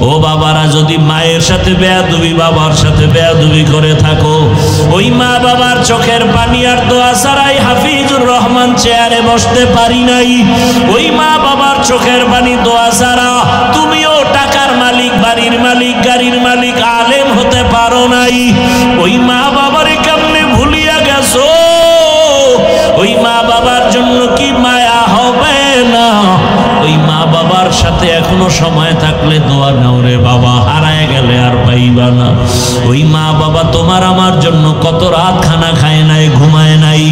ও বাবারা, যদি মায়ের সাথে বেয়াদবি, বাবার সাথে বেয়াদবি করে থাকো, ওই মা বাবার চোখের পানি আর দোয়া ছাড়াই হাফিজুর রহমান চেয়ারে বসতে পারি নাই। ওই মা বাবার চোখের পানি দোয়া ছাড়া তুমিও টাকার মালিক, বাড়ির মালিক, গাড়ির মালিক, আলেম হতে পারো নাই। ওই মা বাবারে কেমনে ভুলিয়া গেছো? ওই মা বাবার জন্য কি মায়া হবে না? ওই মা বাবার সাথে এখনো সময় থাকলে দোয়া নাও রে বাবা, হারায় গেলে আর পাইবা না। ওই মা বাবা তোমার আমার জন্য কত রাত খানা খায় নাই, ঘুমায় নাই।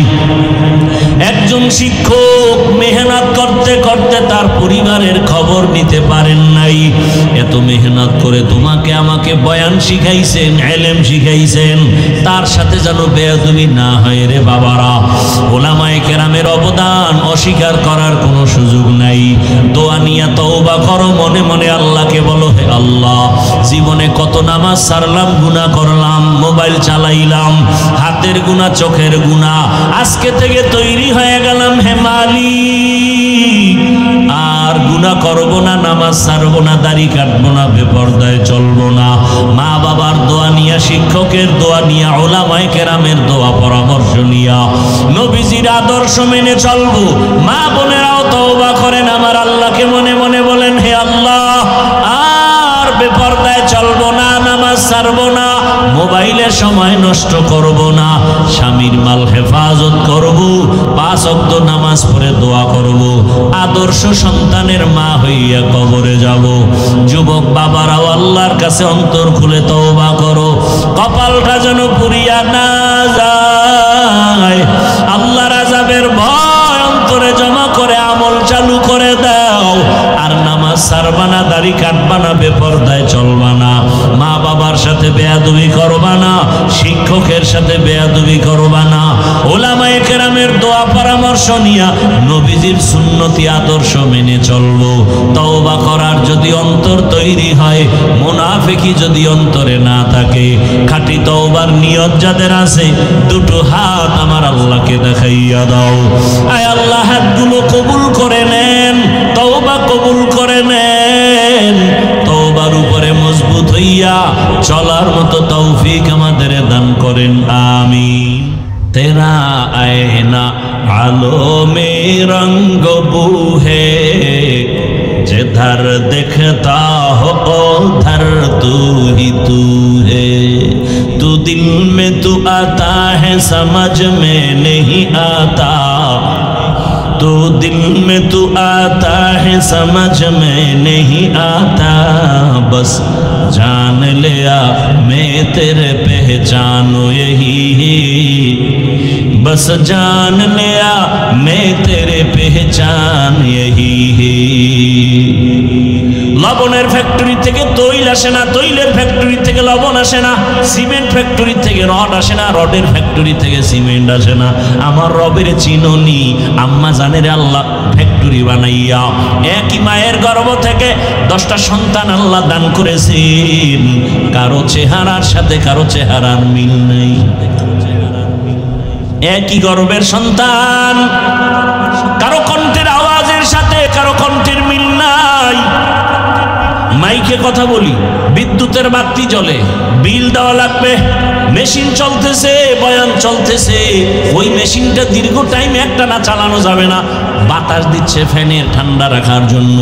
একজন শিক্ষক মেহনত করতে করতে তার পরিবারের খবর নিতে পারেন নাই। এত মেহনত করে তোমাকে আমাকে বয়ান শিখাইছেন, ইলম শিখাইছেন, তার সাথে যেন বেয়াদবি না হয় রে বাবারা। ওলামায়ে কেরামের অবদান অস্বীকার করার কোনো সুযোগ নাই। দোয়া নিয়া তওবা করো, মনে মনে আল্লাহকে বলো, হে আল্লাহ, জীবনে কত নামাজ ছাড়লাম, গুনাহ করলাম, মোবাইল চালাইলাম, হাতের গুনাহ, চোখের গুনাহ, আজকে থেকে তৈরি হয়ে গেলাম হে মালিক, আর গুনাহ করব না, নামাজ ছাড়বো না, দাড়ি কাটবো না, বেপরদায় চলবো না। মা বাবার দোয়া নিয়া, শিক্ষকের দোয়া নিয়া, ওলামায়ে কেরামের দোয়া পরামর্শ নিয়া নবীজির আদর্শ মেনে চলবো। মা বোনেরাও তওবা করেন, আমার আল্লাহকে মনে মনে বলেন, হে আল্লাহ, আর বেপরদায় চলবো না, নামাজ ছাড়বো না, মোবাইলে সময় নষ্ট করব না, স্বামীর মাল হেফাজত করব, 5 ওয়াক্ত নামাজ পড়ে দোয়া করব, আদর্শ সন্তানের মা হইয়া কবরে যাব। যুবক বাবারাও আল্লাহর কাছে অন্তর খুলে তওবা করো, কপালটা যেন পুড়িয়া না যায়। আল্লাহর আযাবের ভয় অন্তরে জমা করে আমল চালু করে দাও। আর নামাজ ছাড়বা না, দাড়ি কাটবা না, বেপরদায় চলবা না, মা বাবার সাথে বেয়াদবি করবা না, শিক্ষকের সাথে বেয়াদবি করবা না, ওলামায়ে কেরামের দোয়া পরামর্শ নিয়া নবীজির সুন্নতি আদর্শ মেনে চলবো। তওবা করার যদি অন্তর তৈরি হয়, মুনাফিকি যদি অন্তরে না থাকে, খাঁটি তওবার নিয়ত যাদের আছে, দুটো হাত আমার আল্লাহকে দেখাইয়া দাও। আয় আল্লাহ, হাতগুলো কবুল করে নেন, তওবা কবুল করে নেন, তওবার উপরে মজবুত হইয়া চলার মতো তৌফিক আমাদের দান করেন, আমিন। तेरा आईना आलो में रंग बू है, जिधर दिखता हो उधर तू ही तू है, तू दिल में तू आता है समझ में नहीं आता, तो दिल में तू आता है समझ में नहीं आता, बस जान लिया मैं तेरे पहचानो यही है, बस जान लिया मैं तेरे पहचान यही है। লবণের ফ্যাক্টরি থেকে তৈল আসে না, তৈলের ফ্যাক্টরি থেকে লবণ আসে না, সিমেন্ট ফ্যাক্টরি থেকে রড আসে না, রডের ফ্যাক্টরি থেকে সিমেন্ট আসে না। আমার রবের চিননি, আম্মা জানের আল্লাহ ফ্যাক্টরি বানাইয়া একই মায়ের গর্ভ থেকে 10টা সন্তান আল্লাহ দান করেছেন। কারো চেহারার সাথে কারো চেহারার মিল নেই, একই গর্ভের সন্তান, কারো কণ্ঠের আওয়াজের সাথে কারো কণ্ঠের মিল নাই। মাইকে কথা বলি, বিদ্যুতের বাতি জ্বলে, বিল দেওয়া লাগবে, মেশিন চলতেছে, বয়ান চলতেছে, ওই মেশিনটা দীর্ঘ টাইম একটা না চালানো যাবে না, বাতাস দিচ্ছে ফ্যানের ঠান্ডা রাখার জন্য।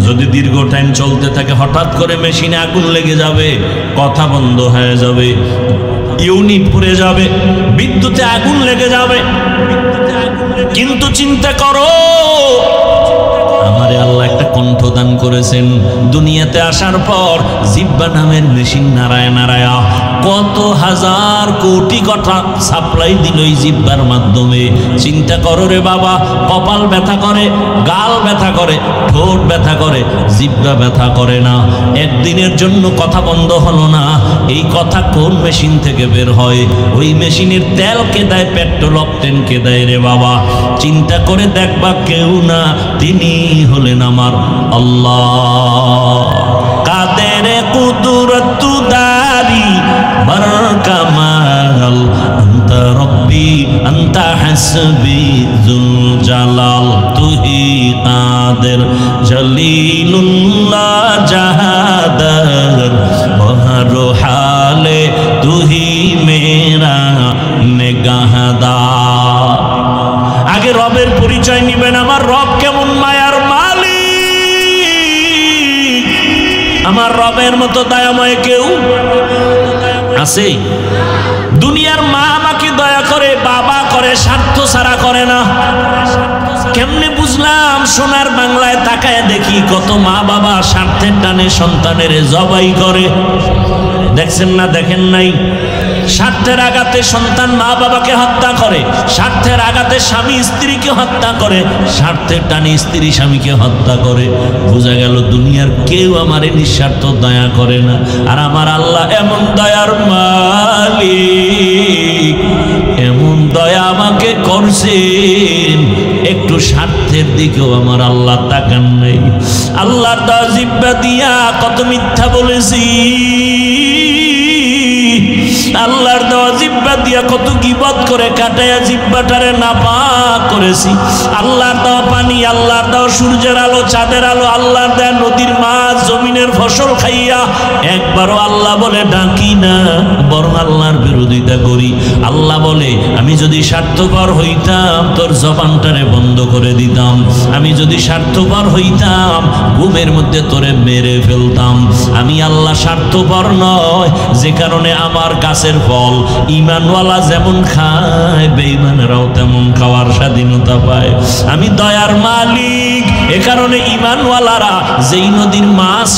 যদি দীর্ঘ টাইম চলতে থাকে, হঠাৎ করে মেশিনে আগুন লেগে যাবে, কথা বন্ধ হয়ে যাবে, ইউনিট পুড়ে যাবে, বিদ্যুতে আগুন লেগে যাবে। কিন্তু চিন্তা করো, আমারে আল্লাহ একটা কণ্ঠ দান করেছেন। দুনিয়াতে আসার পর জিহ্বা নামের মেশিন নাড়ায় নাড়ায়া কত হাজার কোটি কথা সাপ্লাই দিল এই জিহ্বার মাধ্যমে। চিন্তা করো রে বাবা, কপাল ব্যথা করে, গাল ব্যথা করে, ঠোঁট ব্যথা করে, জিহ্বা ব্যথা করে না। একদিনের জন্য কথা বন্ধ হলো না, এই কথা কোন মেশিন থেকে বের হয়? ওই মেশিনের তেল কে দেয়? পেট্রোল অকটেন কে দেয় রে বাবা? চিন্তা করে দেখবা, কেউ না, তিনি হলেন আমার আল্লাহ। কাদের কুদরত দারি বর কামাল, আনতা রব্বি আনতা হাসবি যুল জালাল, তুহি কাদের জলিলুল্লাহ জাহাদার আমার রবের মতো দয়াময় কেউ আছে? দুনিয়ার মা আমাকে দয়া করে, বাবা করে, স্বার্থ ছাড়া করে না। কেমনে বুঝলাম? সোনার বাংলায় তাকায় দেখি কত মা বাবা স্বার্থের টানে সন্তানের জবাই করে। দেখছেন না? দেখেন নাই? স্বার্থের আঘাতে সন্তান মা বাবাকে হত্যা করে, স্বার্থের আঘাতে স্বামী স্ত্রীকে হত্যা করে, স্বার্থের টানে স্ত্রী স্বামীকে হত্যা করে। বোঝা গেল দুনিয়ার কেউ আমারে নিঃস্বার্থ দয়া করে না। আর আমার আল্লাহ এমন দয়ার মালিক, এমন দয়া আমাকে করছেন, একটু স্বার্থের দিকেও আমার আল্লাহ তাকান নাই। আল্লাহর দেওয়া জিহ্বা দিয়া কত মিথ্যা বলেছি, আল্লাহর দেওয়া জিহ্বা দিয়া কত গীবত করে কাটায়া জিহ্বাটারে নাপাক করেছি। আল্লাহর দেওয়া পানি, আল্লাহর দেওয়া সূর্যের আলো, চাঁদের আলো, আল্লাহর দেওয়া নদীর মাছ, জমিনের ফসল খাইয়া একবারও আল্লাহ বলে ডাকি না, বরং আল্লাহর বিরোধিতা করি। আল্লাহ বলে আমি যদি স্বার্থপর হইতাম তোর জবানটারে বন্ধ করে দিতাম, আমি যদি স্বার্থপর হইতাম ঘুমের মধ্যে তোরে মেরে ফেলতাম। আমি আল্লাহ স্বার্থপর নয়, যে কারণে আমার গাছের ফল ঈমানওয়ালা যেমন খায় বেঈমানেরাও তেমন খাওয়ার স্বাধীনতা পায়। আমি দয়ার মালিক, এ কারণে ঈমানওয়ালারা যেই নদীর মাছ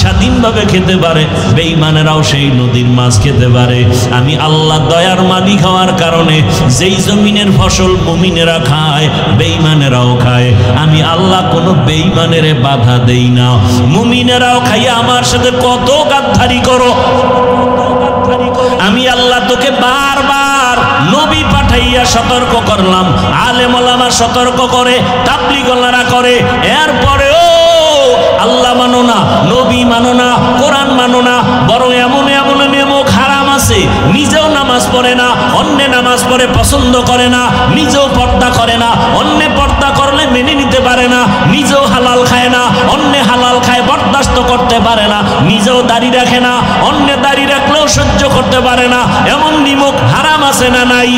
স্বাধীনভাবে খেতে পারে বেঈমানেরাও সেই নদীর মাছ খেতে পারে। আমি আল্লাহ দয়ার মালিক হওয়ার কারণে যেই জমিনের ফসল মুমিনেরা খায় বেঈমানেরাও খায়। আমি আল্লাহ কোনো বেঈমানের বাধা দেই না। মুমিনেরাও খাইয়া আমার সাথে কত গাদ্দারি করো, আমি আল্লাহ তোকে বারবার নবী পাঠাইয়া সতর্ক করলাম, আলেম ওলামা সতর্ক করে, তাবলীগওয়ালারা করে, এরপরেও আল্লাহ মানো না, নবী মানো না, কোরআন মানো না, বরং এমন এমন নেমক হারাম আছে, নিজেও নামাজ পড়ে না, অন্যে নামাজ পড়ে পছন্দ করে না, নিজেও পর্দা করে না, অন্যে পর্দা করলে মেনে নিতে পারে না, নিজেও হালাল খায় না, অন্যে হালাল খায় বরদাস্ত করতে পারে না, নিজেও দাড়ি রাখে না, অন্যে দাড়ি রাখলেও সহ্য করতে পারে না। এমন নিমক হারাম আছে না নাই?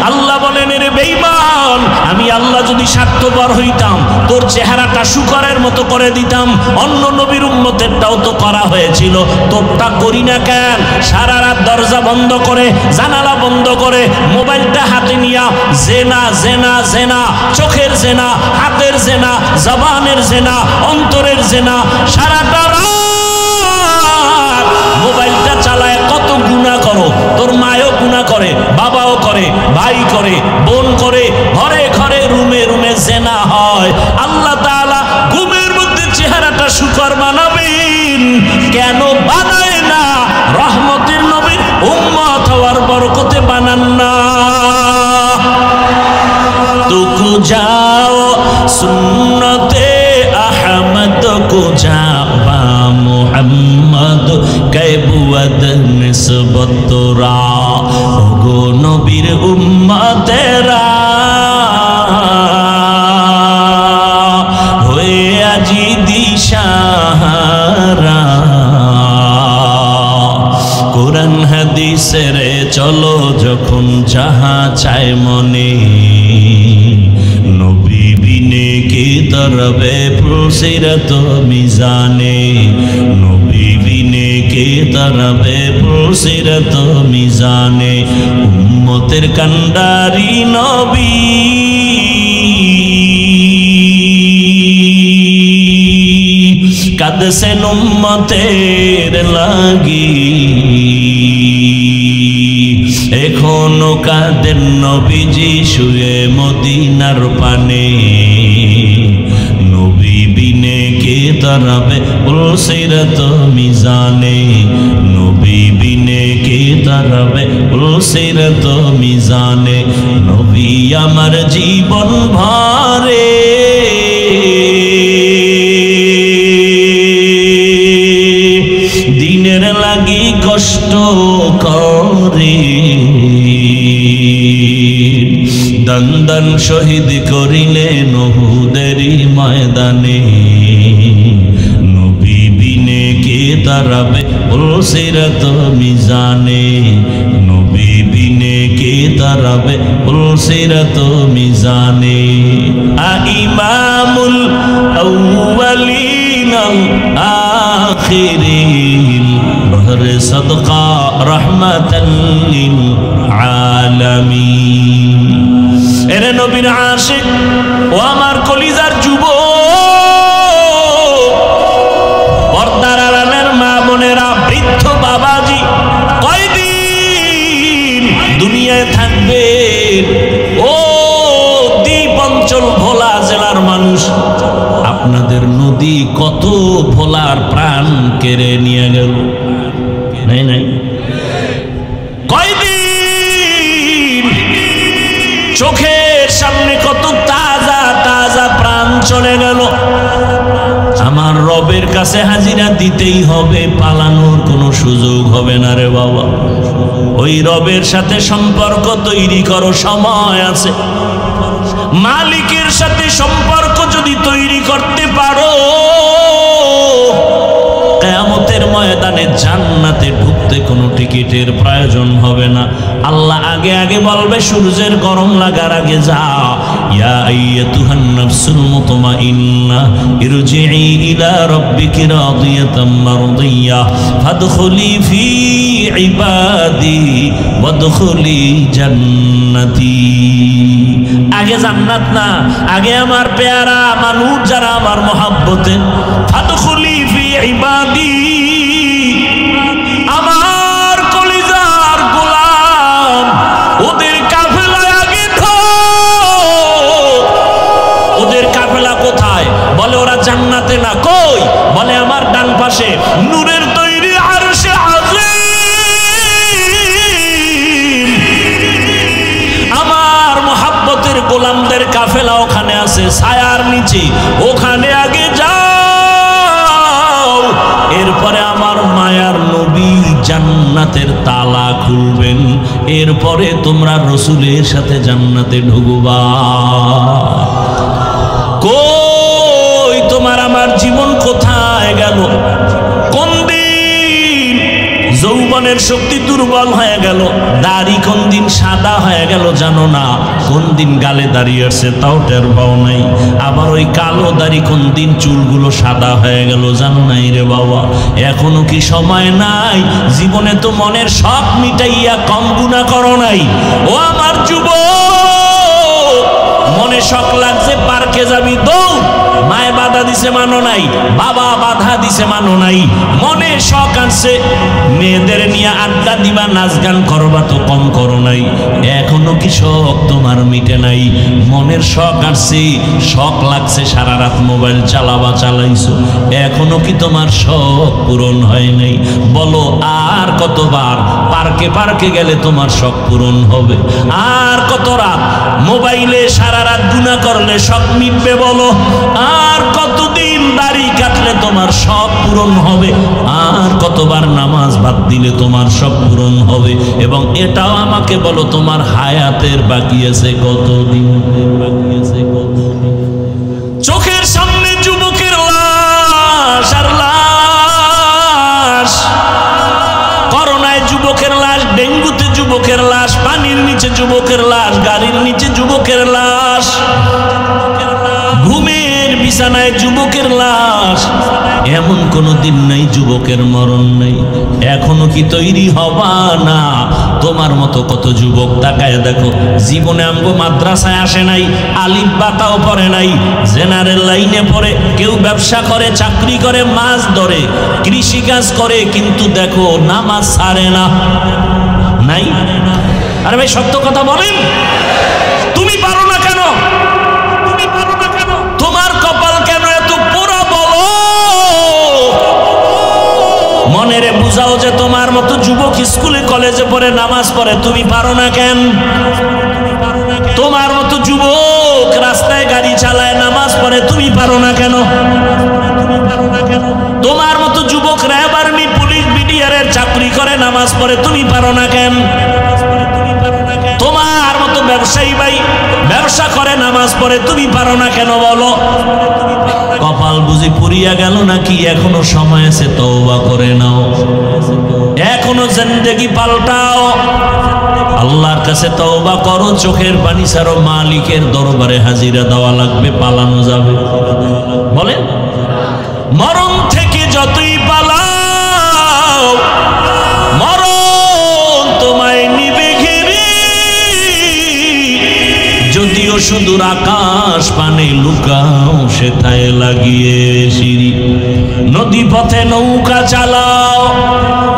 আল্লাহ বলেন রে বেঈমান, আমি আল্লাহ যদি স্বার্থপর হইতাম তোর চেহারাটা শুকরের মতো করে দিতাম। অন্য নবীর উম্মতেরটাও তো করা হয়েছিল, তোরটা করি না কেন? সারা রাত দরজা বন্ধ করে, জানালা বন্ধ করে, মোবাইলটা হাতে নিয়া জেনা জেনা জেনা, চোখের জেনা, হাতের জেনা, জবানের জেনা, অন্তরের জেনা, সারাটা রাত মোবাইলটা চালায় কত গুনাহ করো। তোর মায়ও গুনাহ করে, বাবাও করে, ভাই করে, বোন করে, ঘরে ঘরে রুমে রুমে জেনা হয়। আল্লাহ তাআলা ঘুমের মধ্যে চেহারাটা শুকর বানাবেন, কেন বানায় না? রহমতের নবীর উম্মত হওয়ার বরকতে বানান না। তুকু যাও সুন্নতে আহমদ কো যাবা মুহাম্মদ কৈবুদ নিসবত তোরা, ওগো নবীর উম্মতেরা হয়ে আজি দিশাহারা। কোরআন হাদিসের চলো যখন যাহা চায় মনে, নবী বিনে কে তরবে পুরসিরত মিজানে, নবী বিনে কে তরবে পুরসিরত মিজানে। উম্মতের কান্ডারি নবী কাঁদছেন উম্মতের লাগি, এখনো কাঁদেন নবীজি শুয়ে মদিনার পানে। নবী বিনে কে তরাবে পুরসিরত মিজানে, নবী বিনে কে তরাবে পুরসিরত মিজানে। নবী আমার জীবন ভরে দিনের লাগি কষ্ট করে, দান দান শহীদ করিলেন উহুদেরই ময়দানে। নবী বিনে কে তারাবে পুরসিরত মিজানে, নবী বিনে কে তারাবে পুরসিরত মিজানে। ইমামুল আউয়ালিন হাজিরিন বহরে সদকা রাহমাতাল লিল আলামিন। এরে নবীর আশিক ও আমার কলিজার যুবক, পর্দার আড়ালের মা বোনেরা, বৃদ্ধ বাবাজি, কয়দিন দুনিয়ায় থাকবেন? ও দ্বীপ অঞ্চল ভোলা জেলার মানুষ, আপনাদের নদী কত ভোলার প্রাণ কেড়ে নিয়ে গেল, নাই নাই? কয়দিন চোখের সামনে কত তাজা তাজা প্রাণ চলে গেল। আমার রবের কাছে হাজিরা দিতেই হবে, পালানোর কোনো সুযোগ হবে না রে বাবা। ওই রবের সাথে সম্পর্ক তৈরি করো, সময় আছে। মালিকের সাথে সম্পর্ক যদি তৈরি করতে পারো, কিয়ামতের ময়দানে জান্নাতে ঢুকতে কোনো টিকিটের প্রয়োজন হবে না। আল্লাহ আগে আগে বলবে, সূর্যের গরম লাগার আগে যা, ইয়া আইয়াতুহান নাফসুল মুতমাইন্না ইরজিই ইলা রাব্বিকি রাদিয়াতাম মারদিয়া ফাদখুলি ফি ইবাদি ওয়াদখুলি জান্নাতি। আগে জান্নাত না, আগে আমার পেয়ারা মানুষ যারা আমার মহব্বতে, ফাদখুলি ফি ইবাদি, আমার কলিজার গোলাম, ওদের কাফেলায় আগে ওদের কাফেলা কোথায়? বলে ওরা জান্নাতে না। কই? বলে আমার ডান পাশে নূরের তৈরি আরশে আযীম, আমার মুহাব্বতের গোলামদের কাফেলা ওখানে আছে, ছায়ার নিচে, ওখানে আগে যাও। এরপরে আমার মায়ার নবী জান্নাতের তালা খুলবেন, এরপরে তোমরা রসুলের সাথে জান্নাতে ঢুকবা। কই তোমার আমার জীবন কোথায় গেল? কোন দিন যৌবনের শক্তি দুর্বল হয়ে গেল? দাড়ি কোন দিন সাদা হয়ে গেল জানো না? কোন দিন গালে দাড়ি আসছে তাও টের পাও নাই। আবার ওই কালো দাড়ি কোন দিন চুলগুলো সাদা হয়ে গেল জানো নাই রে বাবা? এখনো কি সময় নাই? জীবনে তো মনের শখ মিটাইয়া কম গুনাহ করো নাই। ও আমার যুবক, মনে শখ লাগছে পার্কে যাবি, দৌড়। মায়ে বাধা দিছে মানো নাই, বাবা বাধা দিছে মানো নাই। মনে শখ আসছে মেয়েদের নিয়ে আড্ডা দিবা, নাচ গান করবা, তো কম করো নাই। এখনো কি শখ তোমার মিটে নাই? মনের শখ আসছে, শখ লাগছে সারা রাত মোবাইল চালাবা, চালাইছো, এখনো কি তোমার শখ পূরণ হয় নাই? বলো আর কতবার পার্কে পার্কে গেলে তোমার শখ পূরণ হবে? আর কত রাত মোবাইলে সারা রাত গুনাহ করলে শখ মিটবে? বলো আর কতদিন দাড়ি কাটলে তোমার শখ পূরণ হবে? আর কতবার নামাজ বাদ দিলে তোমার শখ পূরণ হবে? এবং এটাও আমাকে বলো, তোমার হায়াতের বাকি আছে কতদিন? চোখের সামনে যুবকের লাশ আর লাশ, করোনায় যুবকের লাশ, ডেঙ্গুতে যুবকের লাশ, পানির নিচে যুবকের লাশ, গাড়ির নিচে যুবকের লাশ, ঘুমের বিছানায় যুবকের লাশ। এমন কোনো দিন নাই যুবকের মরণ নেই। এখনো কি তৈরি হবা না? তোমার মতো কত যুবক তাকায় দেখো, জীবনে আমগো মাদ্রাসায় আসে নাই, আলিফ বাতাও পড়ে নাই, জেনারেল লাইনে পড়ে, কেউ ব্যবসা করে, চাকরি করে, মাছ ধরে, কৃষিকাজ করে, কিন্তু দেখো নামাজ ছাড়ে না। নাই? আরে ভাই সত্য কথা বলেন, তুমি পারো না কেন? তুমি পারো না কেন? তোমার কপাল কেন এত পোড়া? বলো, মনেরে বুঝাও যে তোমার মতো যুবক স্কুলে কলেজে পড়ে, নামাজ পড়ে, তুমি পারো না কেন? তোমার মতো যুবক রাস্তায় গাড়ি চালায়, নামাজ পড়ে, তুমি পারো না কেন? তোমার মতো যুবক র্যাব, আর্মি, পুলিশ, বিডিআরের চাকরি করে, নামাজ পড়ে, তুমি পারো না কেন? তোমার মতো ব্যবসায়ী ভাই ব্যবসা করে, নামাজ পড়ে, তুমি পারো না কেন? বলো, কপাল বুঝি পুরিয়া গেল নাকি? এখনো সময় আছে, তওবা করে নাও, এখনো জিন্দেগি পাল্টাও, আল্লাহর কাছে তওবা করো, চোখের পানি ছাড়ো, মালিকের দরবারে হাজিরা দেওয়া লাগবে, পালানো যাবে? বলেন, মরণ থেকে যতই পালা সুদূর আকাশ পানে লুকাও সেথায় লাগিয়ে সিঁড়ি নদী পথে নৌকা চালাও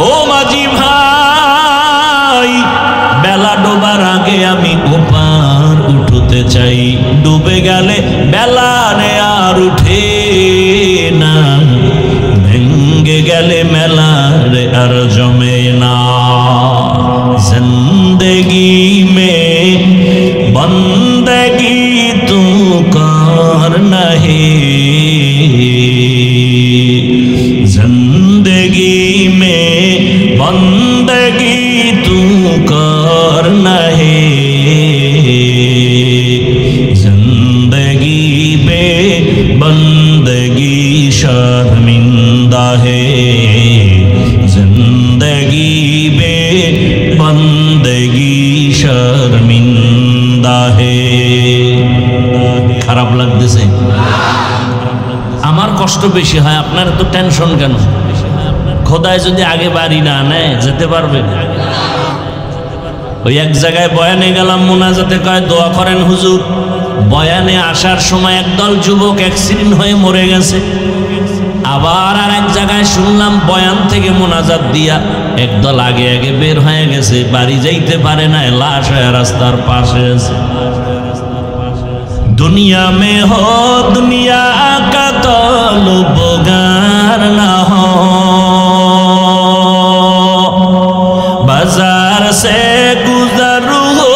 ও মাঝি ভাই বেলা ডোবার আগে আমি ওপার উঠতে চাই ডুবে গেলে বেলা নে আর উঠে না ভেঙ্গে গেলে মেলা রে আর জমে না जिंदगी में बंदगी तू कर नहीं जिंदगी में बंदगी तू कर नहीं जिंदगी में बंदगी शर्मिंदा है जिंदगी में बंदगी शर्मिंदा है খারাপ লাগতেছে আমার কষ্ট বেশি হয় আপনার তো টেনশন কেন খোদায় যদি আগে বাড়ি না নেয় যেতে পারবে ওই এক জায়গায় বয়ানে গেলাম মুনাজাতে কয় দোয়া করেন হুজুর বয়ানে আসার সময় একদল যুবক অ্যাক্সিডেন্ট হয়ে মরে গেছে আবার আর এক জায়গায় শুনলাম বয়ান থেকে মোনাজাত দিয়া একদল আগে আগে বের হয়ে গেছে বাড়ি যাইতে পারে না লাশ হয়ে রাস্তার পাশে আছে दुनिया में हो दुनिया का तलबगार ना हो बाजार से गुजर हो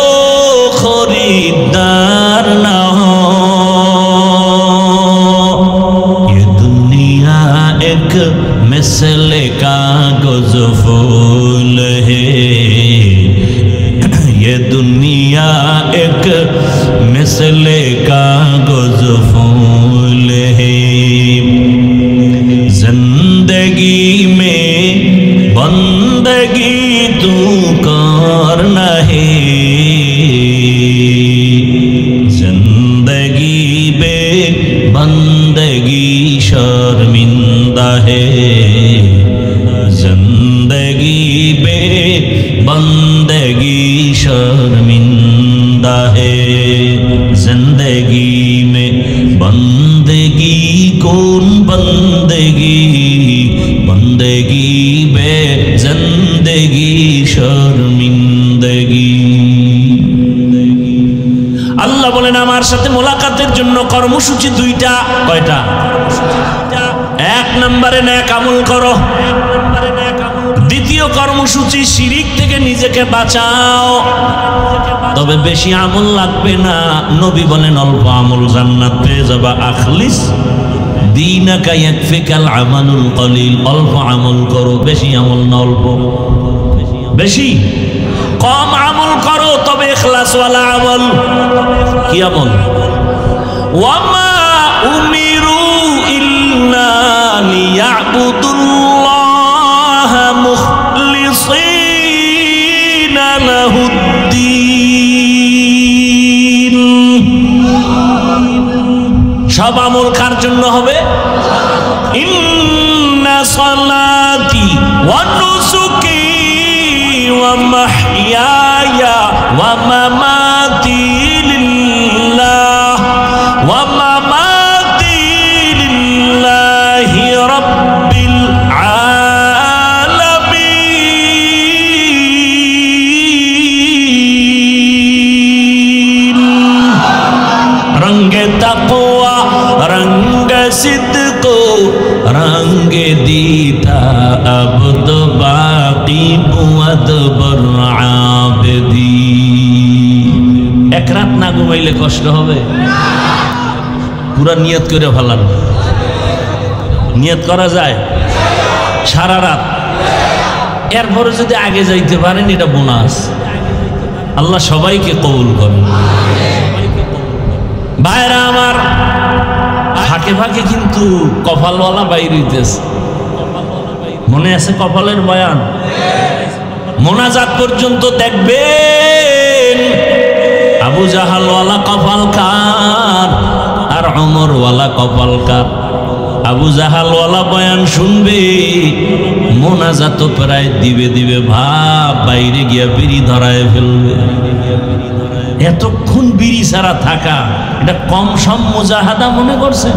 खरीदार ना हो ये दुनिया एक मिसल कागज फूल है ये दुनिया एक मिसल कागज फूल है जिंदगी में बंदगी तू कर नहीं जिंदगी में बंदगी शर्मिंदा है जिंदगी में बंदगी शर्मिंदा है जिंदगी में बंदगी कौन बंदगी बंदगी बे जिंदगी शर्मिंदगी আল্লাহ বলেন আমার সাথে মোলাকাতের জন্য কর্মসূচি দুইটা কয়টা এক নম্বরে নেক আমল করো দ্বিতীয় কর্মসূচি শিরিক থেকে নিজেকে বাঁচাও তবে বেশি আমল লাগবে না নবী বলেন অল্প আমল জান্নাত পেয়ে যাবা আখলিস দীনাকা ইয়াকফিকাল আমালুল কলিল অল্প আমল করো বেশি আমল না অল্প বেশি কম আমল করো তবে ইখলাস ওয়ালা আমল কি আমল ওয়ামা উমিরু ইল্লা লিয়াবুদুল্লাহ মুখলিসিনা লাহুদ্দিন সব আমল কার জন্য হবে ইন্না সালাতি ওয়া নুসুকি ওয়া মাহইয়ায়া ওয়া মামাতি লিল্লাহ ওয়া মামাতি লিল্লাহি রাব্বিল আলামিন রঙ্গে তাকওয়া रंग सिद्क रंग दीता अब्द बाकी बुअद बर आबदी एक रात ना घुमाइले कष्ट হবে পুরা নিয়ত করে ফেলান নিয়ত করা যায় সারা রাত এরপরে যদি আগে যাইতে পারেন এটা বোনাস আল্লাহ সবাইকে কবুল করেন ভাইরা আমার ফাঁকে ফাঁকে কিন্তু কপালওয়ালা বাইরে হইতেছে মনে আছে কপালের বয়ান মোনাজাত পর্যন্ত দেখবেন আবু জাহালওয়ালা কপাল কার আর ওমরওয়ালা কপাল কার আবু জাহালওয়ালা বয়ান শুনবে মোনাজাত প্রায় দিবে দিবে ভাব বাইরে গিয়া বিড়ি ধরায় ফেলবে এতক্ষণ বিড়ি ছাড়া থাকা এটা কম সম মুজাহাদা মনে করছে?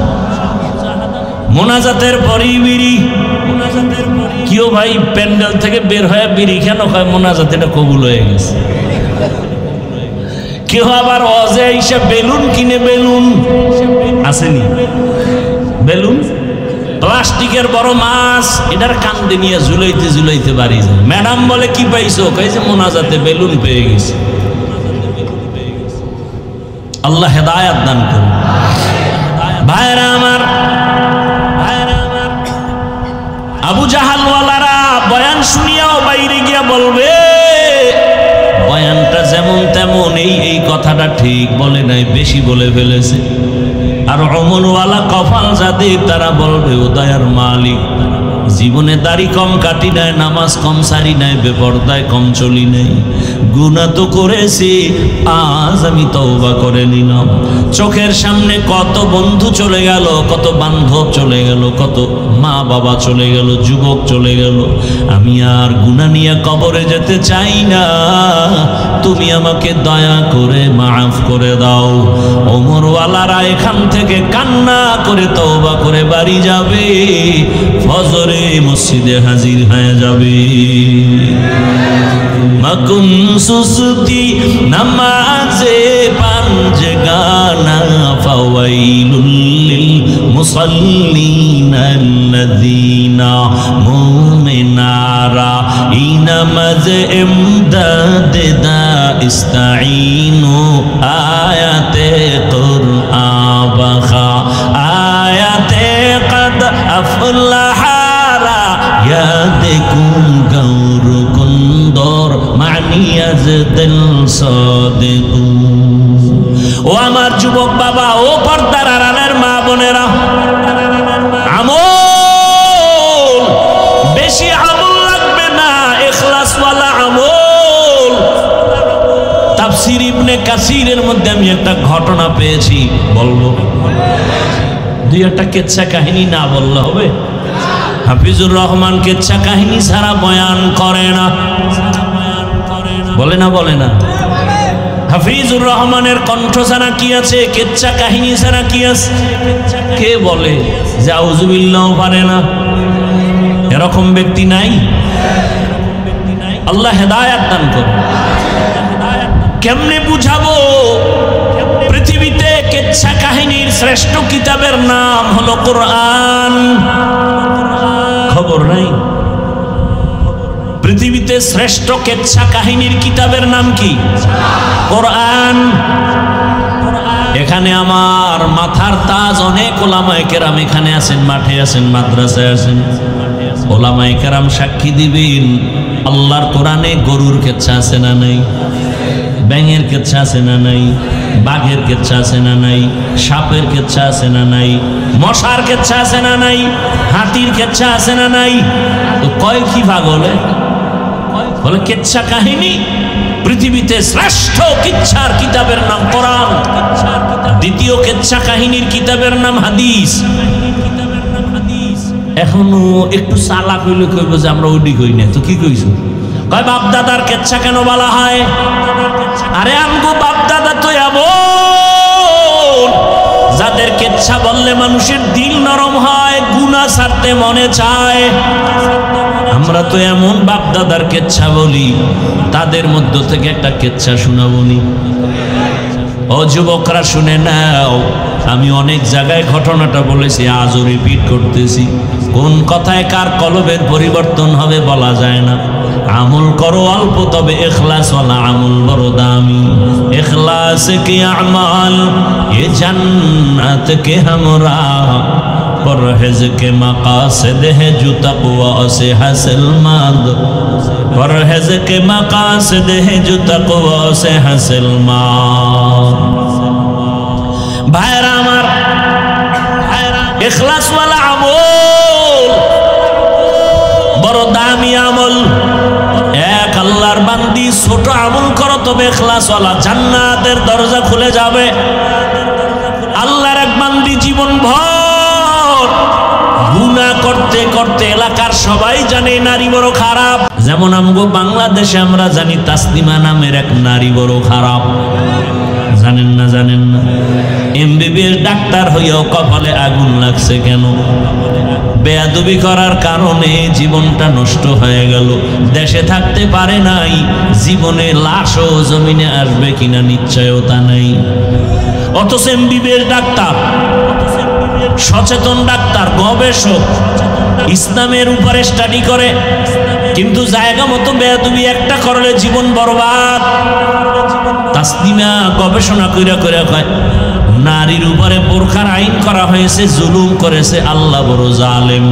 মোনাজাতের পরেই বিড়ি, কেউ ভাই প্যান্ডেল থেকে বের হয়ে বিড়ি কেন কয়? মোনাজাত এটা কবুল হয়ে গেছে। কেউ আবার অজে এসে বেলুন কিনে, বেলুন আসেনি, বেলুন প্লাস্টিকের বড় মাছ, এটার কান্দে নিয়ে ঝুলাইতে ঝুলাইতে বাড়ি যায়। ম্যাডাম বলে কি পাইছো? কইছে মোনাজাতে বেলুন পেয়ে গেছে। আল্লাহ হেদায়েত দান করুন। ভাইরা আমার, আবু জাহালওয়ালারা বয়ান শুনিয়াও বাইরে গিয়া বলবে বয়ানটা যেমন তেমন, এই কথাটা ঠিক বলে নাই, বেশি বলে ফেলেছে। আর অমরওয়ালা কপাল যাদের, তারা বলবে ও দয়ার মালিক, জীবনে দাড়ি কম কাটি নাই, নামাজ কম সারি নাই, বেপরদায় কম চলি নাই, গুনাহ তো করেছি, আজ আমি তওবা করে নিলাম। চোখের সামনে কত বন্ধু চলে গেল, কত বান্ধব চলে গেল, কত মা বাবা চলে গেল, যুবক চলে গেল, আমি আর গুনাহ নিয়ে কবরে যেতে চাই না, তুমি আমাকে দয়া করে মাফ করে দাও। ওমরওয়ালারা এখান থেকে কান্না করে তওবা করে বাড়ি যাবে, ফজরে মসজিদে হাজির হয়ে যাবে। মাকুম সুসুতি নামাজে পাঞ্জে গানা, ফাওয়াইলুল লিল মুসাল্লিনা আল্লাযীনা মুমিনারা ইনামাজ ইমদাদ দা ইস্তাঈনু আয়াতে কুরআন বাখা আয়াতে কদ আফলাহা দেখুন গৌর কুন্দর মানিয়াজ দিল সাদেকু। ও আমার যুবক বাবা, ও পর্দার আড়ালের মা বোনেরা, আমল বেশি আমল লাগবে না, ইখলাসওয়ালা আমল। তাফসীর ইবনে কাসিরের মধ্যে আমি একটা ঘটনা পেয়েছি, বলবো? দুই একটা কেচ্ছা কাহিনী না বললে হবে? হাফিজুর রহমান কেচ্ছা কাহিনী ছাড়া বয়ান করে না, বলে না, বলে না। হাফিজুর রহমানের কণ্ঠ ছাড়া কি আছে? কেচ্ছা কাহিনী ছাড়া কি আছে? কে বলে যে আউযুবিল্লাহ পারে না? এরকম ব্যক্তি নাই। আল্লাহ হেদায়েত দান করুন। কেমনে বুঝাবো? পৃথিবীতে কেচ্ছা কাহিনীর শ্রেষ্ঠ কিতাবের নাম হলো কোরআন। খবর নাই? পৃথিবীতে শ্রেষ্ঠ কেচ্ছা কাহিনীর কিতাবের নাম কি? কোরআন। এখানে আমার মাথার তাজ অনেক ওলামায়ে কেরাম এখানে আছেন, মাঠে আছেন, মাদ্রাসায় আছেন। ওলামায়ে কেরাম সাক্ষী দিবেন, আল্লাহর কোরআনে গরুর কেচ্ছা আছে না নাই? ব্যাঙের কেচ্ছা আছে না নাই? বাঘের কেচ্ছা আছে না নাই? সাপের কেচ্ছা আছে না নাই? মশার কেচ্ছা আছে না নাই? হাতির কেচ্ছা আছে না নাই? তো কয় কি ভাগ হলে? বলে কেচ্ছা কাহিনী। পৃথিবীতে শ্রেষ্ঠ কিচ্ছার কিতাবের নাম কোরআন, দ্বিতীয় কেচ্ছা কাহিনীর কিতাবের নাম হাদিস। এখনো একটু চালাক হইলে কইব যে আমরা ওইটি কই না, তো কি কইছো? কয় বাপ দাদার কেচ্ছা কেন বলা হয়? আরে আমগো বাপ দাদা তো এমন যাদের কেচ্ছা বললে মানুষের দিল নরম হয়, গুনাহ ছাড়তে মনে চায়। আমরা তো এমন বাপ দাদার কেচ্ছা বলি, তাদের মধ্য থেকে একটা কেচ্ছা শোনাবনি। ও যুবকরা শুনে নাও, আমি অনেক জায়গায় ঘটনাটা বলেছি, আজও রিপিট করতেছি। কোন কথায় কার কলবের পরিবর্তন হবে বলা যায় না। আমল করো অল্প, তবে ইখলাস ওয়ালা আমল বড় দামি। ইখলাস কি আমাল এ জান্নাত কে हमरा, পরহেজ কে মাকাসিদ है जो तक़वा से हासिल मांग, পরহেজ কে মাকাসিদ है जो तक़वा से हासिल मांग। ভাইরা আমার, ইখলাস ওয়ালা আমল বড় দামি আমল। এক আল্লাহর বান্দি ছোট আমল করো, তবে ইখলাস ওয়ালা, জান্নাতের দরজা খুলে যাবে। আল্লাহর এক বান্দি জীবন ভর গুনাহ করতে করতে এলাকার সবাই জানে নারী বড় খারাপ। যেমন আমগো বাংলাদেশে আমরা জানি তাসলিমা নামের এক নারী বড় খারাপ। জানেন না? জানেন না? এমবিবিএস ডাক্তার হইয়াও কপালে আগুন লাগছে কেন? বেয়াদবি করার কারণে জীবনটা নষ্ট হয়ে গেল। দেশে থাকতে পারে নাই, জীবনে লাশও জমিনে আসবে কিনা নিশ্চয়তা নাই। অথচ এমবিবিএস ডাক্তার, সচেতন ডাক্তার, গবেষক, ইসলামের উপরে স্টাডি করে, কিন্তু জায়গা মতো বেয়াদবি একটা করলে জীবন বরবাদ। তাসলিমা গবেষণা কইরা কইরা কয় নারীর উপরে বোরখার আইন করা হয়েছে, জুলুম করেছে আল্লাহ বড় জালেম।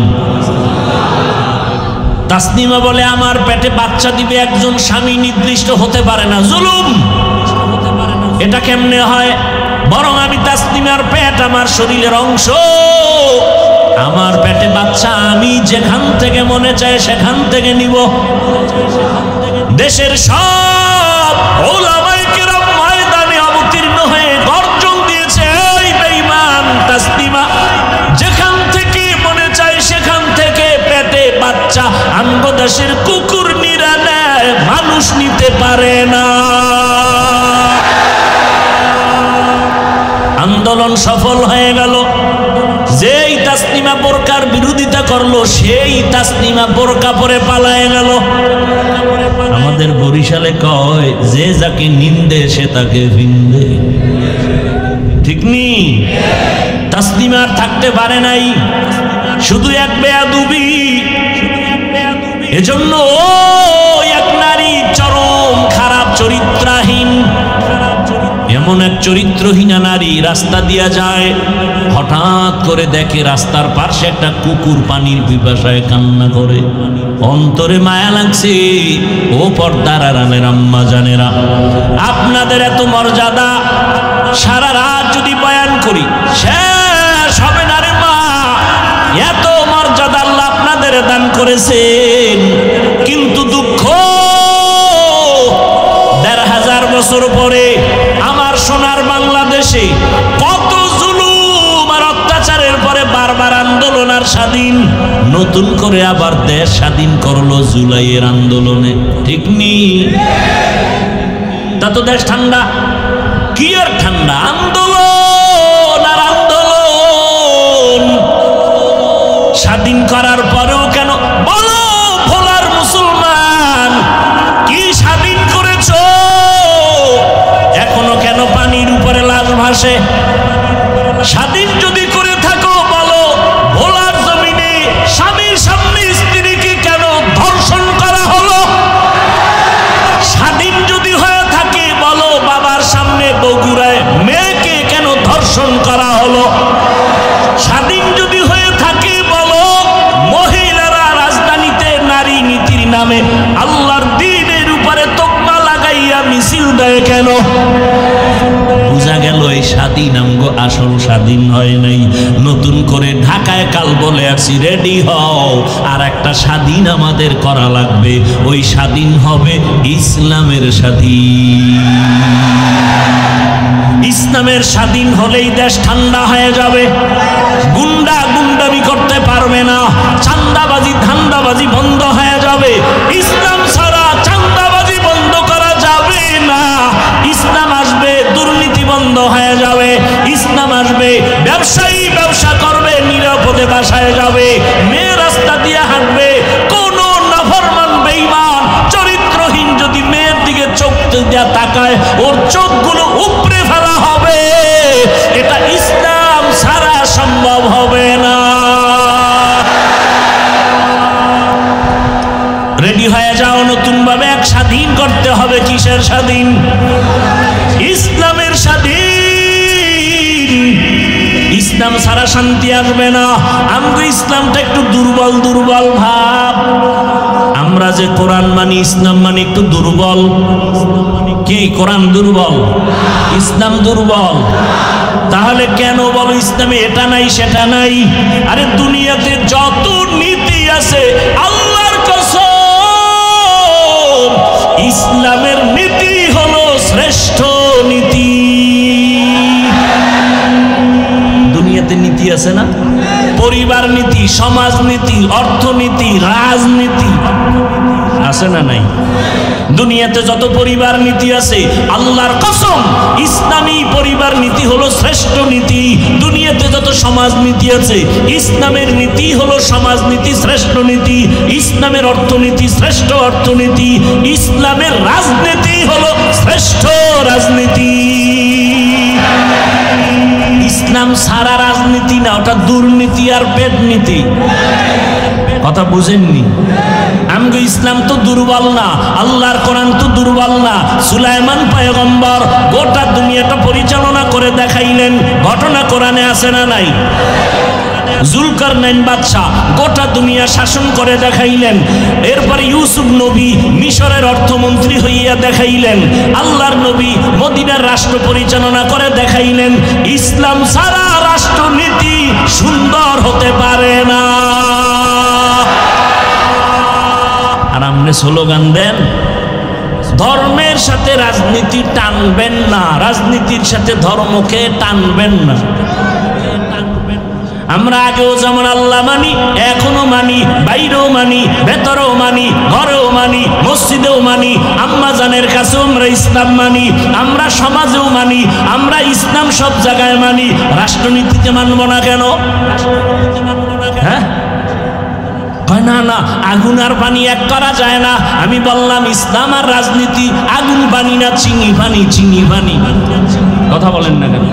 তাসলিমা বলে আমার পেটে বাচ্চা দিবে একজন স্বামী নির্দিষ্ট হতে পারে না, জুলুম। এটা কেমনে হয়? বরং আমি তাসলিমার পেট আমার শরীরের অংশ, আমার পেটে বাচ্চা আমি যেখান থেকে মনে চায় সেখান থেকে নিব। দেশের সব ওলামায়ে কেরাম ময়দানে অবতীর্ণ হয়ে গর্জন দিয়েছে, এই বেঈমান তাসলিমা যেখান থেকে মনে চায় সেখান থেকে পেটে বাচ্চা আনবো, দেশের কুকুর নিরা নেয়, মানুষ নিতে পারে না। আন্দোলন সফল হয়ে গেল। যেই তাসলিমা বোরকার বিরোধিতা করলো সেই তাসলিমা বোরকা পরে পালায়ে গেল। আমাদের বরিশালে কয় যে যাকে নিন্দে সে তাকে ভিন্দে, ঠিক নি? তাসলিমার থাকতে পারে নাই, শুধু এক বেয়াদবি। এজন্য ও এক নারী চরম খারাপ চরিত্রহীন, এমন এক চরিত্রহীনা নারী রাস্তা দিয়া যায়, হঠাৎ করে দেখে রাস্তার পাশে একটা কুকুর পানির পিপাসায় কান্না করে। অন্তরে মায়া লাগছে। ও পর্দার আড়ালের আম্মা জানেরা, আপনাদের এত মর্যাদা, সারা রাত যদি বয়ান করি শেষ হবে না রে মা। এত মর্যাদা আল্লাহ আপনাদের দান করেছেন, কিন্তু দুঃখ ১৫০০ বছর পরে আমার সোনার বাংলাদেশে কত জুলুম আর অত্যাচারের পরে বারবার আন্দোলন আর স্বাধীন, নতুন করে আবার দেশ স্বাধীন করলো জুলাইয়ের আন্দোলনে, ঠিক নি? তা তো দেশ ঠান্ডা, কি আর ঠান্ডা? আন্দোলন আর আন্দোলন। স্বাধীন করার পরেও কেন বলো ভোলার মুসলমান, কি স্বাধীন করেছো? এখনো কেন পানির উপরে লাশ ভাসে? স্বাধীন যদি করে থাকো বলো ভোলার জমিনে স্বামীর সামনে স্ত্রীকে কেন ধর্ষণ করা হলো? স্বাধীন যদি হয়ে থাকে বলো বাবার সামনে বগুড়ায় মেয়েকে কেন ধর্ষণ করা হলো? স্বাধীন যদি হয়ে থাকে বলো মহিলারা রাজধানীতে নারী নীতির নামে আল্লাহর দ্বীনের উপরে তকমা লাগাইয়া মিছিল দেয় কেন? বুঝা গেল এই স্বাধীন আমগো আসল স্বাধীন হয় নাই। নতুন করে ঢাকায় কাল বলে আসি রেডি হও, আর একটা স্বাধীন আমাদের করা লাগবে। ওই স্বাধীন হবে ইসলামের স্বাধীন। ইসলামের স্বাধীন হলেই দেশ ঠান্ডা হয়ে যাবে। গুন্ডা গুন্ডামি করতে পারবে না, চান্দাবাজি ধান্দাবাজি বন্ধ হয়ে যাবে। ইসলাম ছাড়া চান্দাবাজি বন্ধ করা যাবে না। ইসলাম আসবে, দুর্নীতি বন্ধ হয়ে যাবে। ইসলাম আসবে, ব্যবসায়ী ব্যবসা করবে, নিরাপদে বাসায় যাবে, মেয়ে রাস্তা দিয়ে হাঁটবে। কোন নাফরমান বেঈমান চরিত্রহীন যদি মেয়ের দিকে চোখ দিয়ে তাকায় ওর চোখগুলো উপড়ে ফেলা হবে। এটা ইসলাম ছাড়া সম্ভব হবে না। রেডি হয়ে যাও, নতুন ভাবে এক স্বাধীন করতে হবে। কিসের স্বাধীন? ইসলামের স্বাধীন। ইসলাম ছাড়া শান্তি আসবে না। আমগো ইসলামটা একটু দুর্বল দুর্বল ভাব। আমরা যে কোরআন মানি, ইসলাম মানি, একটু দুর্বল। কি কোরআন দুর্বল, ইসলাম দুর্বল? তাহলে কেন বলো ইসলামে এটা নাই সেটা নাই? আরে দুনিয়াতে যত নীতি আছে আল্লাহর কসম ইসলামের নীতি হলো শ্রেষ্ঠ নীতি। দুনিয়াতে নীতি আছে না? পরিবার নীতি, সমাজ নীতি, অর্থনীতি, রাজনীতি আছে আছে না নাই? দুনিয়াতে যত পরিবার নীতি আছে, আল্লাহর কসম ইসলামী পরিবার নীতি হলো শ্রেষ্ঠ নীতি। দুনিয়াতে যত সমাজ নীতি আছে, ইসলামের নীতি হলো সমাজ নীতি, শ্রেষ্ঠ নীতি। ইসলামের অর্থনীতি শ্রেষ্ঠ অর্থনীতি। ইসলামের রাজনীতি হলো শ্রেষ্ঠ রাজনীতি। ইসলাম সারা রাজনীতি না, ওটা দুর্নীতি আর পেট নীতি। কথা বুঝেননি? আমগো ইসলাম তো দুর্বল না, আল্লাহর কোরআন তো দুর্বল না। সুলাইমান পয়গম্বর গোটা দুনিয়াটা পরিচালনা করে দেখাইলেন, ঘটনা কোরআনে আছে না নাই? জুলকারনাইন বাদশা গোটা দুনিয়া শাসন করে দেখাইলেন। এরপরে ইউসুফ নবী মিশরের অর্থমন্ত্রী হইয়া দেখাইলেন। আল্লাহর নবী মদিনার রাষ্ট্র পরিচালনা করে দেখাইলেন। ইসলাম সারা রাষ্ট্রনীতি সুন্দর হতে পারে না। আর আপনি স্লোগান দেন ধর্মের সাথে রাজনীতি টানবেন না, রাজনীতির সাথে ধর্মকে টানবেন না। আমরা আগেও যেমন আল্লাহ মানি, এখনো মানি, বাইরেও মানি, ভেতরেও মানি, ঘরেও মানি, মসজিদেও মানি, আম্মা জানের কাছেও আমরা ইসলাম মানি, আমরা সমাজেও মানি, আমরা ইসলাম সব জায়গায় মানি। রাষ্ট্রনীতিতে মানব না কেন? হ্যাঁ, না না, আগুন আর পানি এক করা যায় না। আমি বললাম ইসলাম আর রাজনীতি আগুন পানি না, চিনি পানি, চিনি পানি। কথা বলেন না কেন?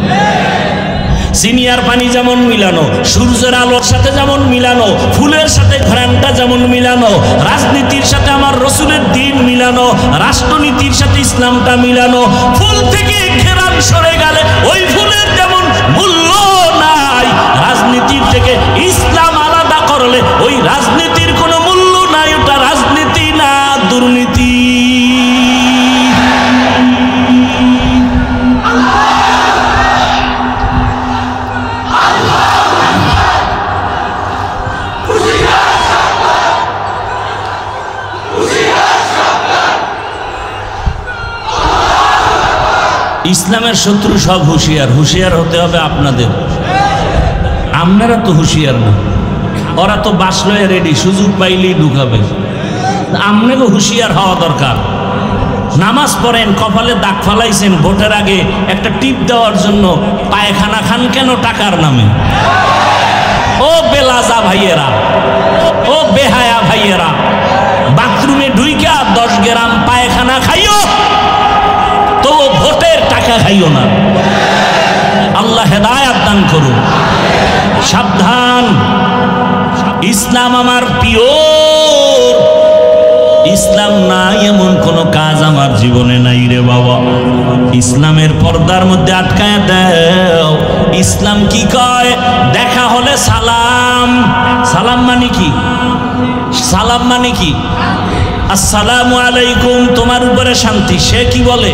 চিনি আর পানি যেমন মিলানো, সূর্যের আলোর সাথে যেমন মিলানো, ফুলের সাথে ঘ্রাণটা যেমন মিলানো, রাজনীতির সাথে আমার রসুলের দিন মিলানো, রাষ্ট্রনীতির সাথে ইসলামটা মিলানো। ফুল থেকে ঘ্রাণ সরে গেলে ওই ফুলের যেমন মূল্য নাই, রাজনীতির থেকে ইসলাম আলাদা করলে ওই রাজনীতির কোনো মূল্য নাই। ওটা রাজনীতি না, দুর্নীতি। ইসলামের শত্রু সব হুঁশিয়ার, হুঁশিয়ার হতে হবে আপনাদের। আপনারা তো হুঁশিয়ার না, ওরা তো বাসলয়ে রেডি, সুযোগ পাইলেই ঢুকাবে। আপনাকে হুঁশিয়ার হওয়া দরকার। নামাজ পড়েন, কপালে দাগ ফালাইছেন, ভোটের আগে একটা টিপ দেওয়ার জন্য পায়খানা খান কেন টাকার নামে? ও বেলাজা ভাইয়েরা, ও বেহায়া ভাইয়েরা, বাথরুমে ঢুইকা 10 গ্রাম পায়খানা খাইও, তো ভোটের টাকা খাইও না। আল্লাহ হেদায়েত দান করুন। সাবধান, ইসলাম আমার পিওর। ইসলাম নাই এমন কোন কাজ আমার জীবনে নাই রে বাবা। ইসলামের পর্দার মধ্যে আটকায় দাও। ইসলাম কি কয়? দেখা হলে সালাম। সালাম মানে কি? সালাম মানে কি? আসসালামু আলাইকুম, তোমার উপরে শান্তি। সে কি বলে?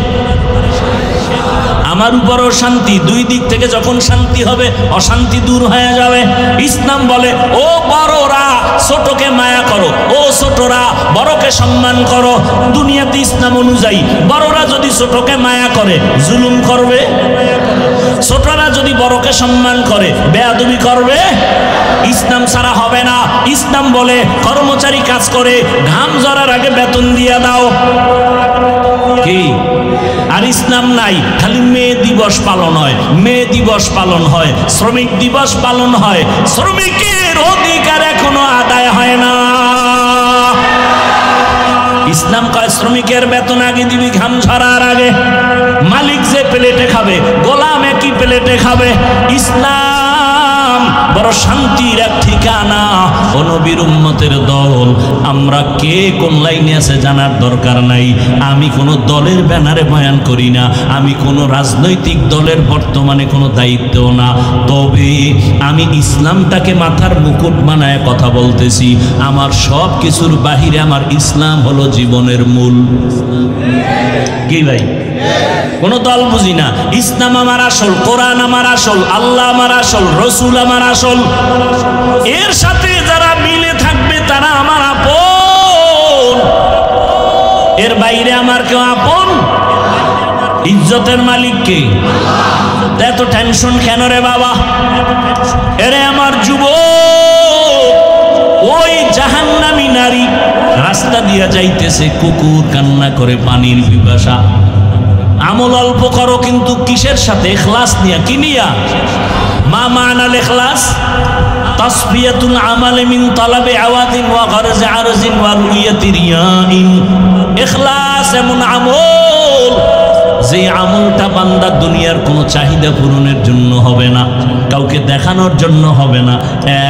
আমার উপরও শান্তি। দুই দিক থেকে যখন শান্তি হবে, অশান্তি দূর হয়ে যাবে। ইসলাম বলে ও বড়রা ছোটকে মায়া করো, ও ছোটরা বড়কে সম্মান করো। দুনিয়াতে ইসলাম অনুযায়ী বড়রা যদি ছোটকে মায়া করে, জুলুম করবে। ছোটরা যদি বড়কে সম্মান করে, বেয়াদবি করবে। ইসলাম ছাড়া হবে না। ইসলাম বলে কর্মচারী কাজ করে, ঘাম ঝরার আগে বেতন দিয়ে দাও। কি? আর ইসলাম নাই, খালি মে দিবস পালন হয়, মে দিবস পালন হয়, শ্রমিক দিবস পালন হয়। শ্রমিকের অধিকার এখনো আদায় হয় না। ইসলাম কয় শ্রমিকের বেতন আগে দিবি, ঘাম ঝরার আগে। মালিক যে প্লেটে খাবে, গোলাম একই প্লেটে খাবে। ইসলাম বড় শান্তির এক ঠিকানা। ও নবীর উম্মতের দল, আমরা কে কোন লাইনে আছে জানার দরকার নাই। আমি কোনো দলের ব্যানারে বয়ান করি না, আমি কোনো রাজনৈতিক দলের বর্তমানে কোনো দায়িত্বও না। তবে আমি ইসলামটাকে মাথার মুকুট বানায় কথা বলতেছি। আমার সব কিছুর বাহিরে আমার ইসলাম হলো জীবনের মূল। কি ভাই? কোন দল বুঝি না। ইসলাম আমার আসল, কোরআন আমার আসল, আল্লাহ আমার আসল, রসুল আমার আসল। এর সাথে যারা মিলে থাকবে তারা আমার আপন। এর বাইরে আমার কেউ আপন? ইজ্জতের মালিক কে? এত টেনশন কেন রে বাবা? এরে আমার যুবক, ওই জাহান্নামী নারী রাস্তা দিয়া যাইতেছে, কুকুর কান্না করে পানির পিপাসা। আমল অল্প করো, কিন্তু কিসের সাথে? ইখলাস নিয়া। কি নিয়া? মা মানাল ইখলাস? তাসফিয়াতুল আমাল মিন তালাবি আওয়াদিন ওয়া গরজ আরজিন ওয়া রুয়াতি রিয়াইন। ইখলাস এমন আমল যে আমলটা বান্দা দুনিয়ার কোনো চাহিদা পূরণের জন্য হবে না, কাউকে দেখানোর জন্য হবে না,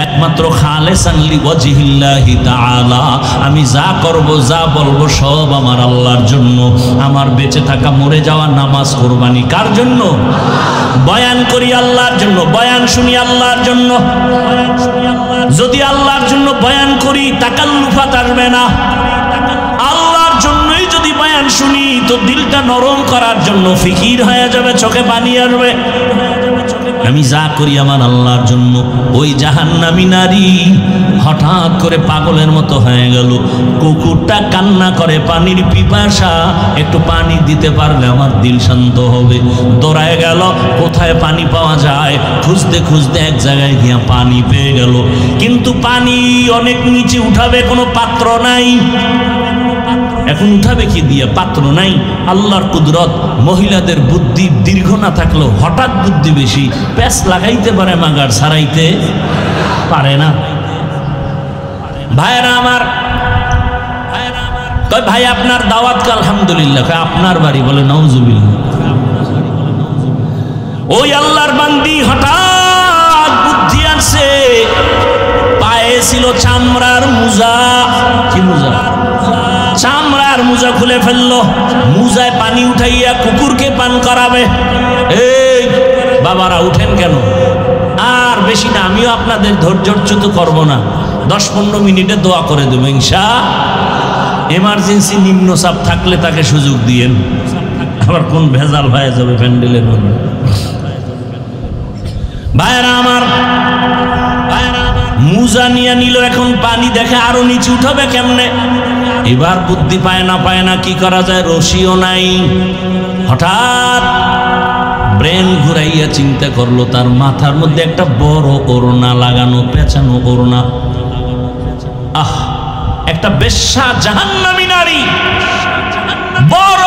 একমাত্র খালেসান লিওয়াজহিল্লাহি তাআলা। আমি যা করব, যা বলবো সব আমার আল্লাহর জন্য। আমার বেঁচে থাকা, মরে যাওয়া, নামাজ, কুরবানি কার জন্য? বয়ান করি আল্লাহর জন্য, বয়ান শুনি আল্লাহর জন্য। যদি আল্লাহর জন্য বয়ান করি, তাকাল্লুফাত আসবে না। আল্লাহর জন্যই যদি বয়ান শুনি, তো দিলটা নরম করার জন্য ফিকির হয়ে যাবে, চোখে পানি আসবে। আমি যা করি আমার আল্লাহর জন্য। ওই জাহান্নামী নারী হঠাৎ করে পাগলের মতো হয়ে গেল। কুকুরটা কান্না করে পানির পিপাসা, একটু পানি দিতে পারলে আমার দিল শান্ত হবে। দৌড়ায় গেল কোথায় পানি পাওয়া যায়, খুঁজতে খুঁজতে এক জায়গায় গিয়া পানি পেয়ে গেল। কিন্তু পানি অনেক নিচে উঠাবে, কোনো পাত্র নাই। এখন উঠাবে কি দিয়ে? পাত্র নাই। আল্লাহর কুদরত, মহিলাদের বুদ্ধি দীর্ঘ না থাকলেও হঠাৎ বুদ্ধি বেশি। প্যাঁচ লাগাইতে পারে, মাগার ছাড়াইতে পারে না। ভাইরা আমার, ভাই আপনার দাওয়াত কে? আলহামদুলিল্লাহ। আপনার বাড়ি? বলে নাউজুবিল্লাহ। ওই আল্লাহর বান্দি হঠাৎ বুদ্ধি আসছে, পায়ে ছিল চামড়ার মোজা। কি মোজা? চামড়ার মোজা খুলে ফেললো, মোজায় পানি উঠাইয়া কুকুরকে পান করাবে। এই বাবারা উঠেন কেন? আর বেশি না, আমিও আপনাদের ধৈর্যচ্যুত করব না। 10-15 মিনিটে দোয়া করে দেবো ইনশাআল্লাহ। এমার্জেন্সি নিম্নচাপ থাকলে তাকে সুযোগ দিয়েন, আবার কোন ভেজাল হয়ে যাবে প্যান্ডেলের মধ্যে। ভাইরা আমার, মোজা নিয়ে নিল, এখন পানি দেখে আরো নিচে উঠাবে কেমনে। এবার বুদ্ধি পায় না কি করা যায়, রশিও নাই। হঠাৎ ব্রেন ঘুরাইয়া চিন্তা করলো, তার মাথার মধ্যে একটা বড় ওড়না লাগানো, পেঁচানো ওড়না। আহ, একটা বেশ্যা জাহান্নামী নারী বড়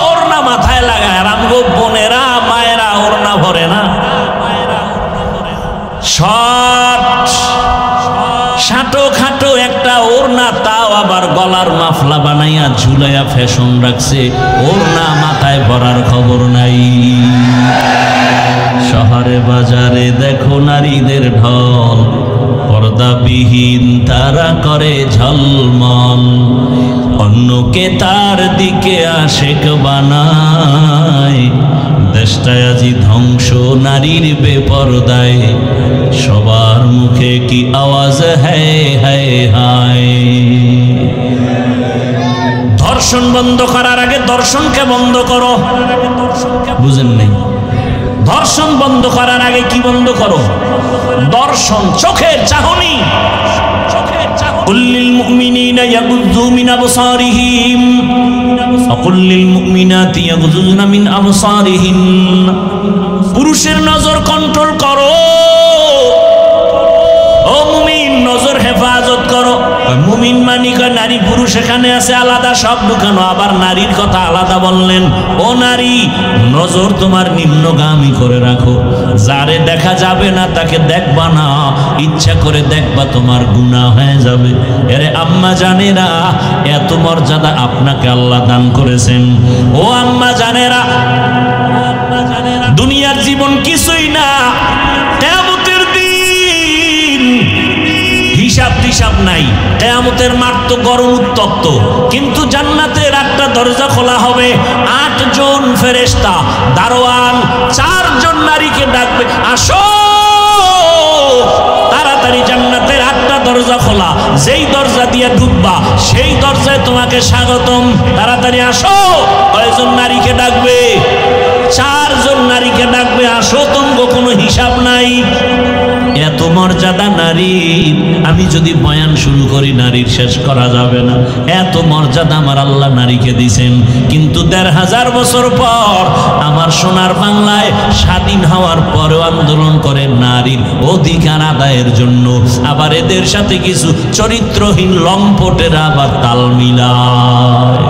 ওড়না মাথায় লাগায়। রামগো বোনেরা, মায়েরা ওড়না ভরে না, শাটো খাটো একটা ওড়না, তাও আবার গলার মাফলা বানাইয়া ঝুলাইয়া ফ্যাশন রাখছে। ওড়না মাথায় ভরার খবর নাই। শহরে বাজারে দেখো নারীদের ঢল, পর্দাবিহীন তারা করে ঝলমল, অন্যকে তার দিকে আশেক বানায়। দেশটায় আজি ধ্বংস নারীর বেপরদায়, সবার মুখে কি আওয়াজ হ্যায় হায় হায়। ধর্ষণ বন্ধ করার আগে দর্শনকে বন্ধ করো। বুঝেন নাই? ধর্ষণ বন্ধ করার আগে কি বন্ধ করো? দর্শন, চোখের চাহনি। قل للمؤمنين يغضوا من أبصارهم وقل للمؤمنات يغضضن من أبصارهن। পুরুষের নজর কন্ট্রোল করো, ও মুমিন নজর হেফাজত করো। মুমিন মানি কয় নারী পুরুষ এখানে আছে আলাদা, সব ঢুকানো। আবার নারীর কথা আলাদা বললেন। ও নারী, নজর তোমার নিম্নগামী করে রাখো। যারে দেখা যাবে না তাকে দেখবা না, ইচ্ছা করে দেখবা তোমার গুনাহ হয়ে যাবে। এরে আম্মা জানেরা, এত মর্যাদা আপনাকে আল্লাহ দান করেছেন। ও আম্মা জানেরা, দুনিয়ার জীবন কিছুই না, কিয়ামতের দিন হিসাব টিসাব নাই। কিয়ামতের মাঠ তো গরম উত্তপ্ত, কিন্তু জান্নাতের একটা দরজা খোলা হবে। 8 জন ফেরেশতা দারোয়ান 4 জন নারীকে ডাকবে, আসো। তাড়াতাড়ি জান্নাতের 8টা দরজা খোলা, যেই দরজা দিয়ে ঢুকবা সেই দরজায় তোমাকে স্বাগতম। তাড়াতাড়ি আসো। কয়জন নারীকে ডাকবে? 4 জন নারীকে ডাকবে, আসো, তোমার কোনো হিসাব নাই। এত মর্যাদা নারীর, আমি যদি বয়ান শুরু করি নারীর শেষ করা যাবে না। এত মর্যাদা আমার আল্লাহ নারীকে দিয়েছেন। কিন্তু 1500 বছর পর আমার সোনার বাংলায় স্বাধীন হওয়ার পরেও আন্দোলন করে নারীর অধিকার আদায়ের জন্য। আবার এদের সাথে কিছু চরিত্রহীন লম্পটেরা আবার তাল মিলায়।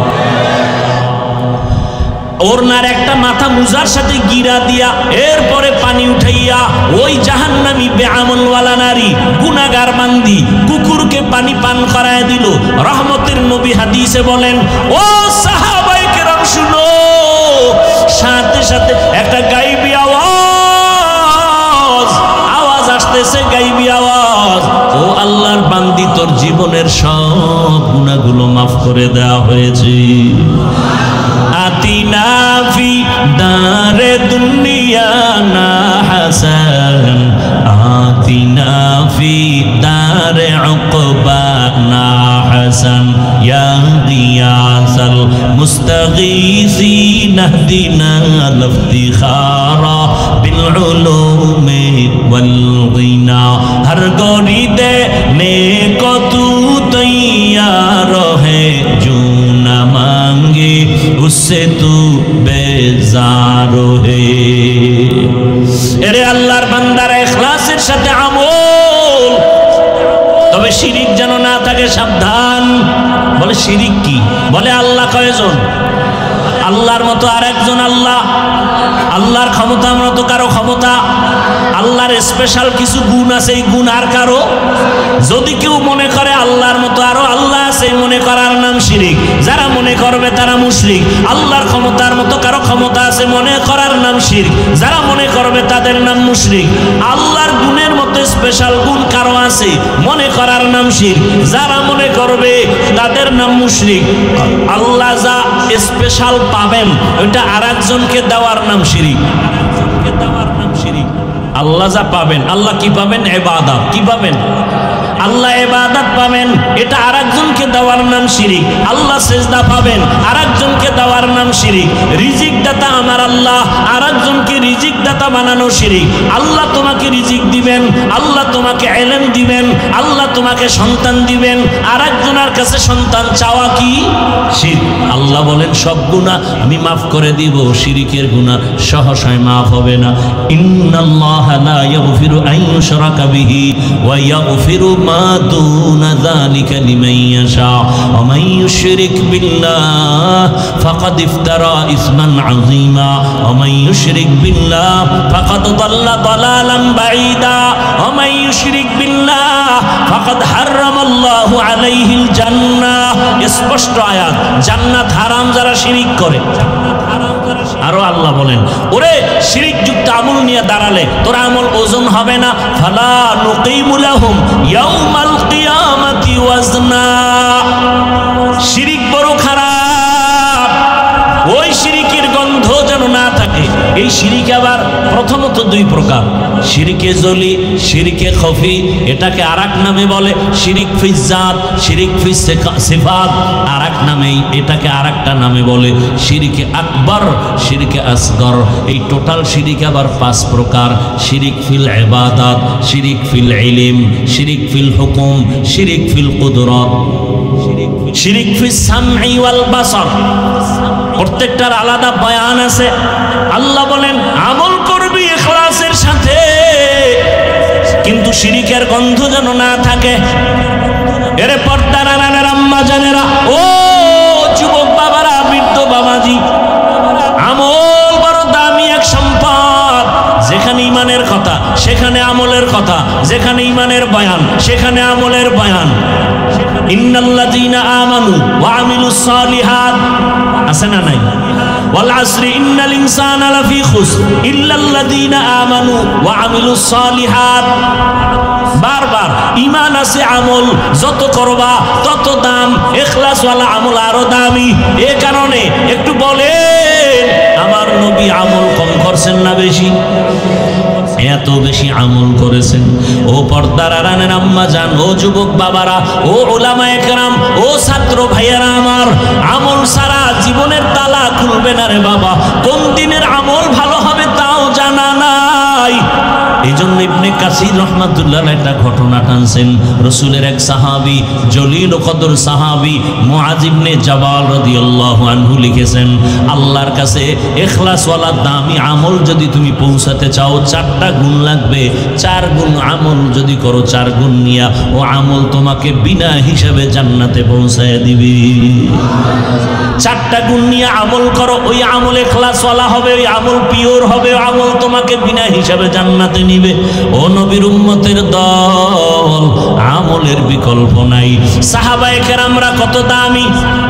ওরনার একটা মাথা মুজার সাথে গিরা দিয়া এরপরে পানি উঠাইয়া ওই জাহান্নামী বেআমলওয়ালা নারী গুনাহগার বান্দি কুকুরকে পানি পান করায় দিল। রহমতের নবী হাদিসে বলেন, ও সাহাবায়ে কেরাম শুনো, সাথে সাথে একটা গায়বী আওয়াজ আসতেছে, গায়বী আওয়াজ, ও আল্লাহর বান্দি তোর জীবনের সব গুনাহগুলো মাফ করে দেওয়া হয়েছে। আতিনা ফি দারে দুনিয়া না হাসান, আতিনা ফি দারে উকবা না হাসান, ইয়া গিয়াসাল মুস্তাগীসিন ইহদিনা লিফতিখারা বিল উলুমি ওয়াল গিনা। হর গরিদে নেকো তু তৈয়ার হে জো না মাঙ্গে उससे तू बेजार है। এরে আল্লাহর বান্দারা ইখলাসের সাথে আমল, তবে শিরিক যেন না থাকে, সাবধান। বলে শিরিক কি? বলে আল্লাহ কয়জন? আল্লাহর মতো আরেকজন আল্লাহ, আল্লাহর ক্ষমতার মতো কারো ক্ষমতা, আল্লাহর স্পেশাল কিছু গুণ আছে, এই গুণ আর কারো। যদি কেউ মনে করে আল্লাহর মতো আরো আল্লাহ আছে, মনে করার নাম শিরিক। যারা মনে করবে তারা মুশরিক। আল্লাহর ক্ষমতার মতো কারো ক্ষমতা আছে মনে করার নাম শিরক। যারা মনে করবে তাদের নাম মুশরিক। আল্লাহর গুণের মতো স্পেশাল গুণ কারো আছে মনে করার নাম শিরক। যারা মনে করবে তাদের নাম মুশরিক। আল্লাহ যা স্পেশাল পাবেন ওইটা আরেকজনকে দেওয়ার নাম শিরক। আল্লাহ যা পাবেন, আল্লাহ কি পাবেন? ইবাদত। কি পাবেন? আল্লাহ ইবাদত পাবেন, এটা আরেকজনকে দেওয়ার নাম শিরক। আল্লাহ সিজদা পাবেন, আরেকজনকে দেওয়ার নাম শিরক। রিজিক দাতা আমার আল্লাহ, আরেকজনকে রিজিক দাতা বানানো শিরক। আল্লাহ তোমাকে রিজিক দিবেন, আল্লাহ তোমাকে ইলম দিবেন, আল্লাহ তোমাকে সন্তান দিবেন, আরেকজনের কাছে সন্তান চাওয়া কি শিরক? আল্লাহ বলেন সব গুনাহ আমি মাফ করে দিব, শিরকের গুনাহ সহসায় মাফ হবে না। ইন্নাল্লাহা লা ইয়াগফিরু আন ইউশরাকা বিহি ওয়া ইয়াগফিরু মা দুনা যালিকা লিমান ইয়াশা ওয়া মান ইউশরিক বিল্লাহ ফাকাদ ইফতারা ইসমান আযীমা ওয়া মান ইউশরিক বিল্লাহ ফাকাদ দাল্লা দালালান বাঈদা ওয়া মান ইউশরিক বিল্লাহ ফাকাদ হারামাল্লাহু আলাইহিল জান্নাহ। স্পষ্ট আয়াত, জান্নাত হারাম যারা শিরক করে। আরো আল্লাহ বলেন, ওরে শিরক যুক্ত আমল নিয়ে দাঁড়ালে তোর আমল ওজন হবে না। ফালা নুকিমু লাহুম ইয়াউমাল কিয়ামাতি ওয়াজনা। শিরক বড় খারাপ, ওই শিরকের গন্ধ যেন না থাকে। এই শিরক আবার প্রথমত দুই প্রকার, শিরকে জলি, শিরকে খফি। এটাকে আরেক নামে বলে শিরক ফি জাত, শিরক ফি সিফাত। আরেক নামে এটাকে আরেকটা নামে বলে শিরকে আকবর, শিরকে আসগর। এই টোটাল শিরক আবার পাঁচ প্রকার: শিরক ফিল ইবাদত, শিরক ফিল ইলম, শিরক ফিল হুকুম, শিরক ফিল কুদরত, শিরক ফিস সামঈ ওয়াল বাসর। প্রত্যেকটার আলাদা বয়ান আছে। আল্লাহ বলেন আমল করবি ইখলাসের সাথে, কিন্তু শিরকের গন্ধ যেন না থাকে। এর পর্দার আড়ালের আম্মা জানেরা, ও যুবক বাবারা, বৃদ্ধ বাবাজি, আমল বড় দামি এক সম্পদ। যেখানে ইমানের কথা সেখানে আমলের কথা, যেখানে ইমানের বয়ান সেখানে আমলের বয়ান। ইন্নাল্লাযীনা আমানু ওয়া আমিলুস সালিহাত, আছে না নাই? ওয়াল আসরি ইন্নাল ইনসানা লাফি খুসর ইল্লাল্লাযীনা আমানু ওয়া আমিলুস সালিহাত। বারবার ঈমান আছে, আমল যত করবা তত দাম। ইখলাসওয়ালা আমল আরো দামি। এই কারণে একটু বলেন, আমার নবী আমল কম করছেন না বেশি? এত বেশি আমল করেছেন। ও পর্দার আড়ালের আম্মা জান, ও যুবক বাবারা, ও উলামায়ে কেরাম, ও ছাত্র ভাইয়ারা আমার, আমল ছাড়া জীবনের তালা খুলবে না রে বাবা। কোন দিনের আমল ভালো হবে তাও জানা নাই। এই জন্য ইবনে কাসির রহমাতুল্লাহ একটা ঘটনা টানছেন। রসুলের এক সাহাবী, জলিল কদর সাহাবী মুআয ইবনে জাবাল রাদিয়াল্লাহু আনহু লিখেছেন, আল্লাহর কাছে ইখলাসওয়ালা দামি আমল যদি তুমি পৌঁছাতে চাও 4টা গুণ লাগবে। 4 গুণ আমল যদি করো, 4 গুণ নিয়া ও আমল তোমাকে বিনা হিসাবে জান্নাতে পৌঁছায় দিবে। 4টা গুণ নিয়ে আমল করো, ওই আমল ইখলাসওয়ালা হবে, ওই আমল পিওর হবে, ওই আমল তোমাকে বিনা হিসাবে জান্নাতে নিবে। ও নবীর উম্মতের দল, আমলের বিকল্প নাই। সাহাবায়ে কেরামরা কত দামি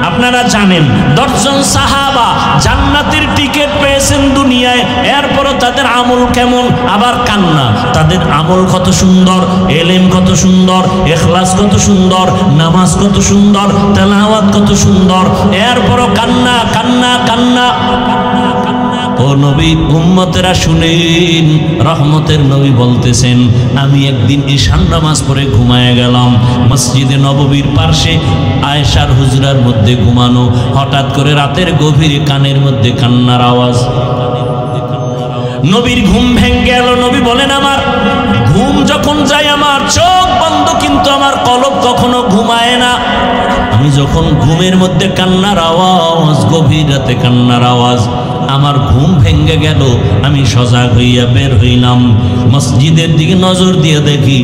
আপনারা জানেন। 10 জন সাহাবা জান্নাতের টিকিট পেয়েছেন দুনিয়ায়, এরপরও তাদের আমল কেমন? আবার কান্না। তাদের আমল কত সুন্দর, এলেম কত সুন্দর, ইখলাস কত সুন্দর, নামাজ কত সুন্দর, তেলাওয়াত কত সুন্দর, এরপরও কান্না কান্না কান্না। ও নবী, উম্মতেরা শুনেন, রহমতের নবী বলতেছেন, আমি একদিন ঈশান নামাজ পড়ে ঘুমায় গেলাম। মসজিদে নববীর পাশে আয়েশার হুজরার মধ্যে ঘুমানো। হঠাৎ করে রাতের গভীরে কানের মধ্যে কান্নার আওয়াজ। নবীর ঘুম ভেঙে গেল। নবী বলেন, আমার ঘুম যখন যায় আমার চোখ বন্ধ, কিন্তু আমার কলব কখনো ঘুমায় না। আমি যখন ঘুমের মধ্যে কান্নার আওয়াজ, গভীর রাতে কান্নার আওয়াজ, আমার ঘুম ভেঙে গেল। আমি সজাগ হইয়া বের হইলাম। মসজিদের দিকে নজর দিয়ে দেখি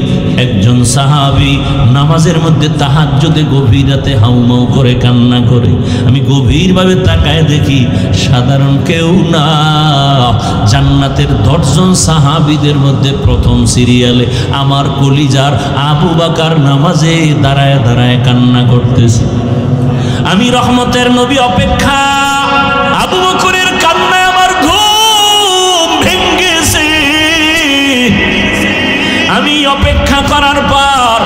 একজন সাহাবী নামাজের মধ্যে তাহাজ্জুদে গভীর রাতে হাউমাউ করে কান্না করে। আমি গভীরভাবে তাকায় দেখি সাধারণ কেউ না, জান্নাতের 10 জন সাহাবীদের মধ্যে প্রথম সিরিয়ালে আমার কলিজার আবু বকর নামাজে দাঁড়ায় দাঁড়ায় কান্না করতেছে। আমি রহমতের নবী অপেক্ষা, আবু বকরের কান্নায় আমার ঘুম ভেঙেছে। আমি অপেক্ষা করার পর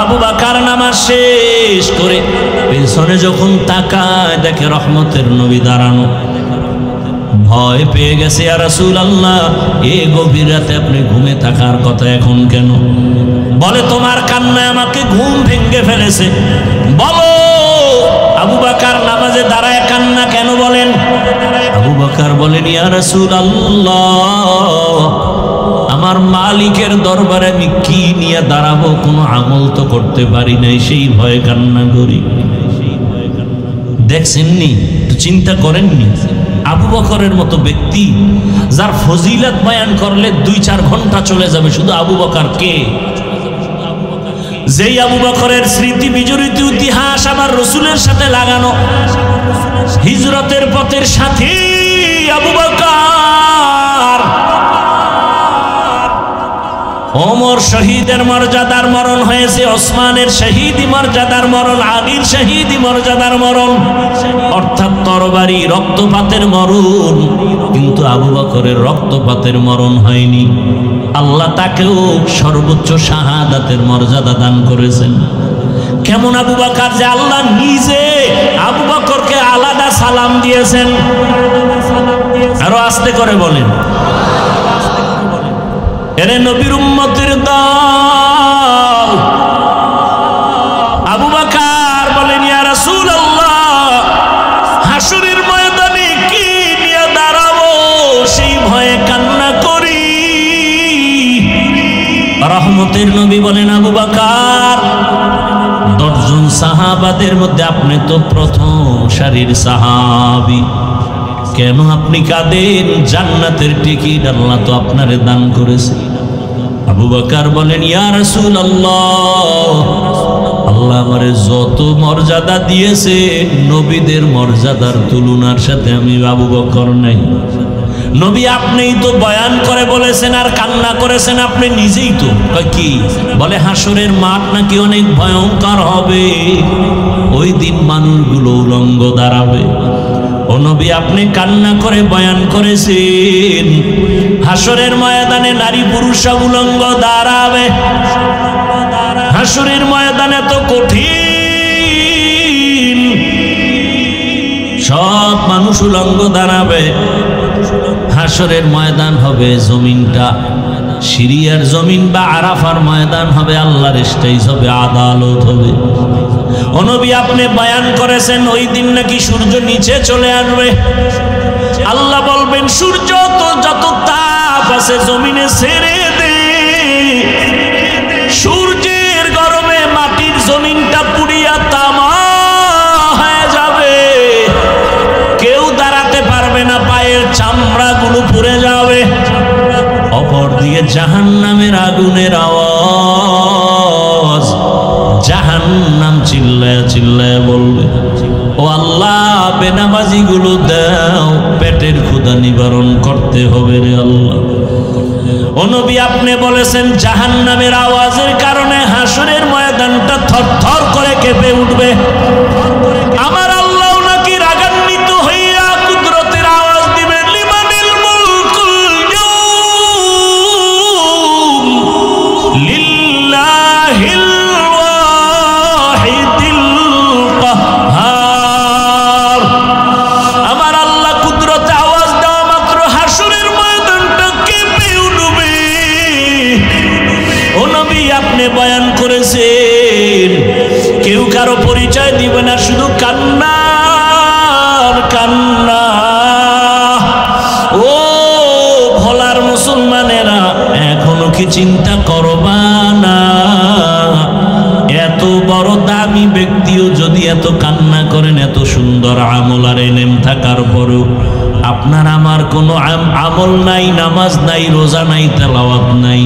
আবু বকর নামাজ শেষ করে পেছনে যখন তাকায় দেখে রহমতের নবী দাঁড়ানো। ভয় পেয়ে গেছে, ইয়া রাসূলুল্লাহ, এই গভীর রাতে আপনি ঘুমে থাকার কথা এখন কেন? বলে, তোমার কান্নায় আমাকে ঘুম ভেঙে ফেলেছে। বলো আবু বকর নামাজে দাঁড়ায় কান্না কেন বলেন? আবু বকর বলেন, ইয়া রাসূলুল্লাহ, আমার মালিকের দরবারে আমি কি নিয়ে দাঁড়াবো? কোনো আমল তো করতে পারি নাই, সেই ভয়ে কান্না করি। দেখছেননি? একটু চিন্তা করেননি? আবু বকরের মতো ব্যক্তি যার ফজিলত বয়ান করলে 2-4 ঘন্টা চলে যাবে, শুধু আবু বকর কে? যেই আবু বকরের স্মৃতি বিজড়িত ইতিহাস আমার রসুলের সাথে লাগানো, হিজরতের পথের সাথী আবু বকর। ওমর শহীদের মর্যাদার মরণ হয়েছে, ওসমানের শহীদি মর্যাদার মরণ, আলীর শহীদি মর্যাদার মরণ, অর্থাৎ তরবারি রক্তপাতের মরণ। কিন্তু আবু বকরের রক্তপাতের মরণ হয়নি। আল্লাহ তাকেও সর্বোচ্চ শাহাদাতের মর্যাদা দান করেছেন। কেমন আবু বকর যে আল্লাহ নিজে আবু বকরকে আলাদা সালাম দিয়েছেন। আরো আস্তে করে বলেন, এরে নবীর উম্মতের দল, আবু বকর বলেন, ইয়া রাসূলুল্লাহ, হাসরের ময়দানে কি নিয়ে দাঁড়াবো সেই ভয়ে কান্না করি। রহমতের নবী বলেন, আবু বকর, 10 জন সাহাবাদের মধ্যে আপনি তো প্রথম সারির সাহাবী, কেন আপনি কাঁদেন? জান্নাতের টিকিট আল্লাহ তো আপনারে দান করেছে। আবু বকর বলেন, ইয়া রাসূলুল্লাহ, আল্লাহ আমারে যত মর্যাদা দিয়েছে নবীদের মর্যাদার তুলনার সাথে আমি আবু বকর নাই। নবী আপনিই তো বয়ান করে বলেছেন আর কান্না করেছেন, আপনি নিজেই তো। কি বলে? হাসরের মাঠ নাকি অনেক ভয়ঙ্কর হবে, ওই দিন মানুষগুলো উলঙ্গ দাঁড়াবে। ও নবী, আপনি কান্না করে বয়ান করেছেন হাসরের ময়দানে নারী পুরুষ উলঙ্গ দাঁড়াবে। হাসরের ময়দানে তো কঠিন, সব মানুষ উলঙ্গ দাঁড়াবে। হাসরের ময়দান হবে জমিনটা সিরিয়ার জমিন বা আরাফার ময়দান হবে, আল্লাহর স্টেজ হবে, আদালত হবে। ও নবী, আপনি বয়ান করেছেন ওই দিন নাকি সূর্য নিচে চলে আসবে। আল্লাহ বলবেন, সূর্য তো যত তাপ আছে জমিনে ছেড়ে দে, সূর্যের গরমে মাটির জমিনটা পুড়িয়া তামা হয়ে যাবে, কেউ দাঁড়াতে পারবে না, পায়ের চামড়াগুলো পুড়ে যাবে। অপর দিকে জাহান্নামের আগুনের আওয়াজ, জাহান্নাম চিল্লায়া চিল্লায়া বলবে, ও আল্লাহ, বেনামাজি গুলো দাও, পেটের ক্ষুধা নিবারণ করতে হবে রে আল্লাহ। ও নবী, আপনি বলেছেন জাহান্নামের আওয়াজের কারণে হাসরের ময়দানটা থরথর করে কেঁপে উঠবে। আমার আল্লাহ নাকি রাগান্বিত হইয়া কুদরতের আওয়াজ দিবেন, লিমানিল মুলকুল ইয়াউম লিল্লাহিল ওয়াহিদিল কাহ্হার। আমার আল্লাহ কুদরতে আওয়াজ দেওয়া মাত্র হাসরের ময়দানটা কেঁপে উঠবে। ও নবী, আপনি বয়ান করেছেন কেউ কারো পরিচয় দিবে না, শুধু কান্নার কান্না। ও ভোলার মুসলমানেরা, এখনো কি চিন্তা করবা না? এত বড় দামি ব্যক্তিও যদি এত কান্না করেন, এত সুন্দর আমল আর এলেম থাকার পরেও আপনার আমার কোনো আমল নাই, নামাজ নাই, রোজা নাই, তেলাওয়াত নাই,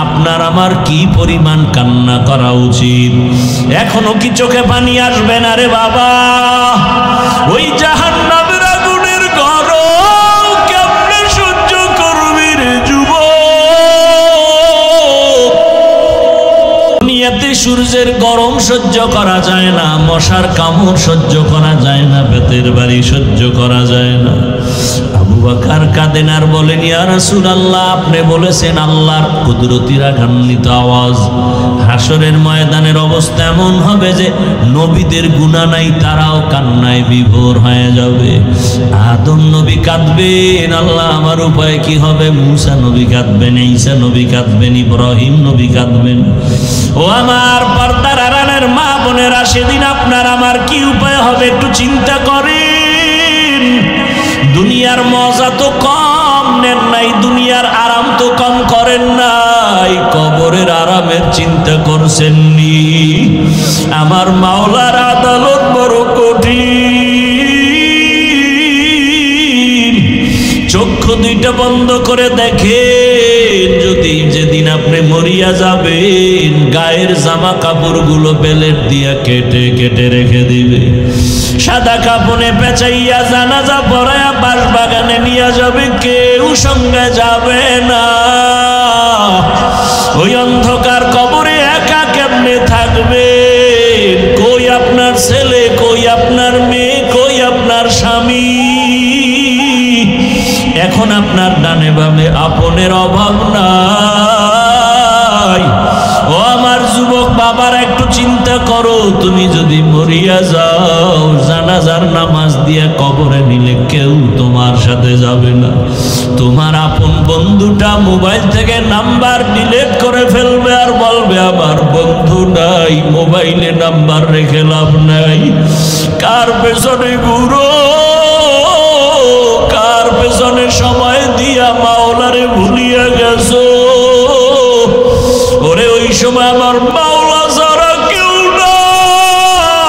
আপনার আমার কি পরিমাণ কান্না করা উচিত? এখনো কি চোখে পানি আসবে না রে বাবা? ওই জাহান্নামের আগুনের গরম কেমনে সহ্য করবি রে যুবক? দুনিয়াতে সূর্যের গরম সহ্য করা যায় না, মশার কামড় সহ্য করা যায় না, বেতের বাড়ি সহ্য করা যায় না। আবু বকর কাঁদেন আর বলেন, ইয়া রাসূলুল্লাহ, আপনি বলেছেন আল্লাহর কুদরতি রাগান্বিত আওয়াজ। হাসরের ময়দানের অবস্থা এমন হবে যে নবীদের গুনাহ নাই, তারাও কান্নায় বিভোর হয়ে যাবে। আদম নবী কাঁদবেন, আল্লাহ আমার উপায় কি হবে? মুসা নবী কাঁদবেন, ঈসা নবী কাঁদবেন, ইব্রাহিম নবী কাঁদবেন। ও আমার পর্দার আড়ালের মা বোনেরা, সেদিন আপনার আমার কি উপায় হবে একটু চিন্তা করেন। দুনিয়ার মজা তো কম নেন নাই, দুনিয়ার আরাম তো কম করেন নাই, কবরের আরামের চিন্তা করছেন নি? আমার মাওলার আদালত বড় কঠিন। চক্ষু দুইটা বন্ধ করে দেখেন, যদি যেদিন আপনি মরিয়া যাবেন, গায়ের জামা কাপড়গুলো বেলেট দিয়া কেটে কেটে রেখে দিবে, সাদা কাপড়ে পেঁচাইয়া জানাজা পড়ায়া বাঁশ বাগানে নিয়ে যাবে, কেউ সঙ্গে যাবে না। ওই অন্ধকার কবরে একা কেমনে থাকবে? কই আপনার ছেলে, কই আপনার মেয়ে, কই আপনার স্বামী? এখন আপনার ডানে বামে আপনের অভাব নাই। ও আমার যুবক বাবার, একটু চিন্তা করো, তুমি যদি মরিয়া যাও, জানাজার নামাজ দিয়ে কবরে নিলে কেউ তোমার সাথে যাবে না। তোমার আপন বন্ধুটা মোবাইল থেকে নাম্বার ডিলিট করে ফেলবে আর বলবে আমার বন্ধু নাই, মোবাইলে নাম্বার রেখে লাভ নাই। কার পেছনে ঘুরো, কার পেছনে সময় দিয়া মাওলারে ভুলিয়া গেছো? ওরে ওই সময় আমার মাওলা ছাড়া কেউ নাই,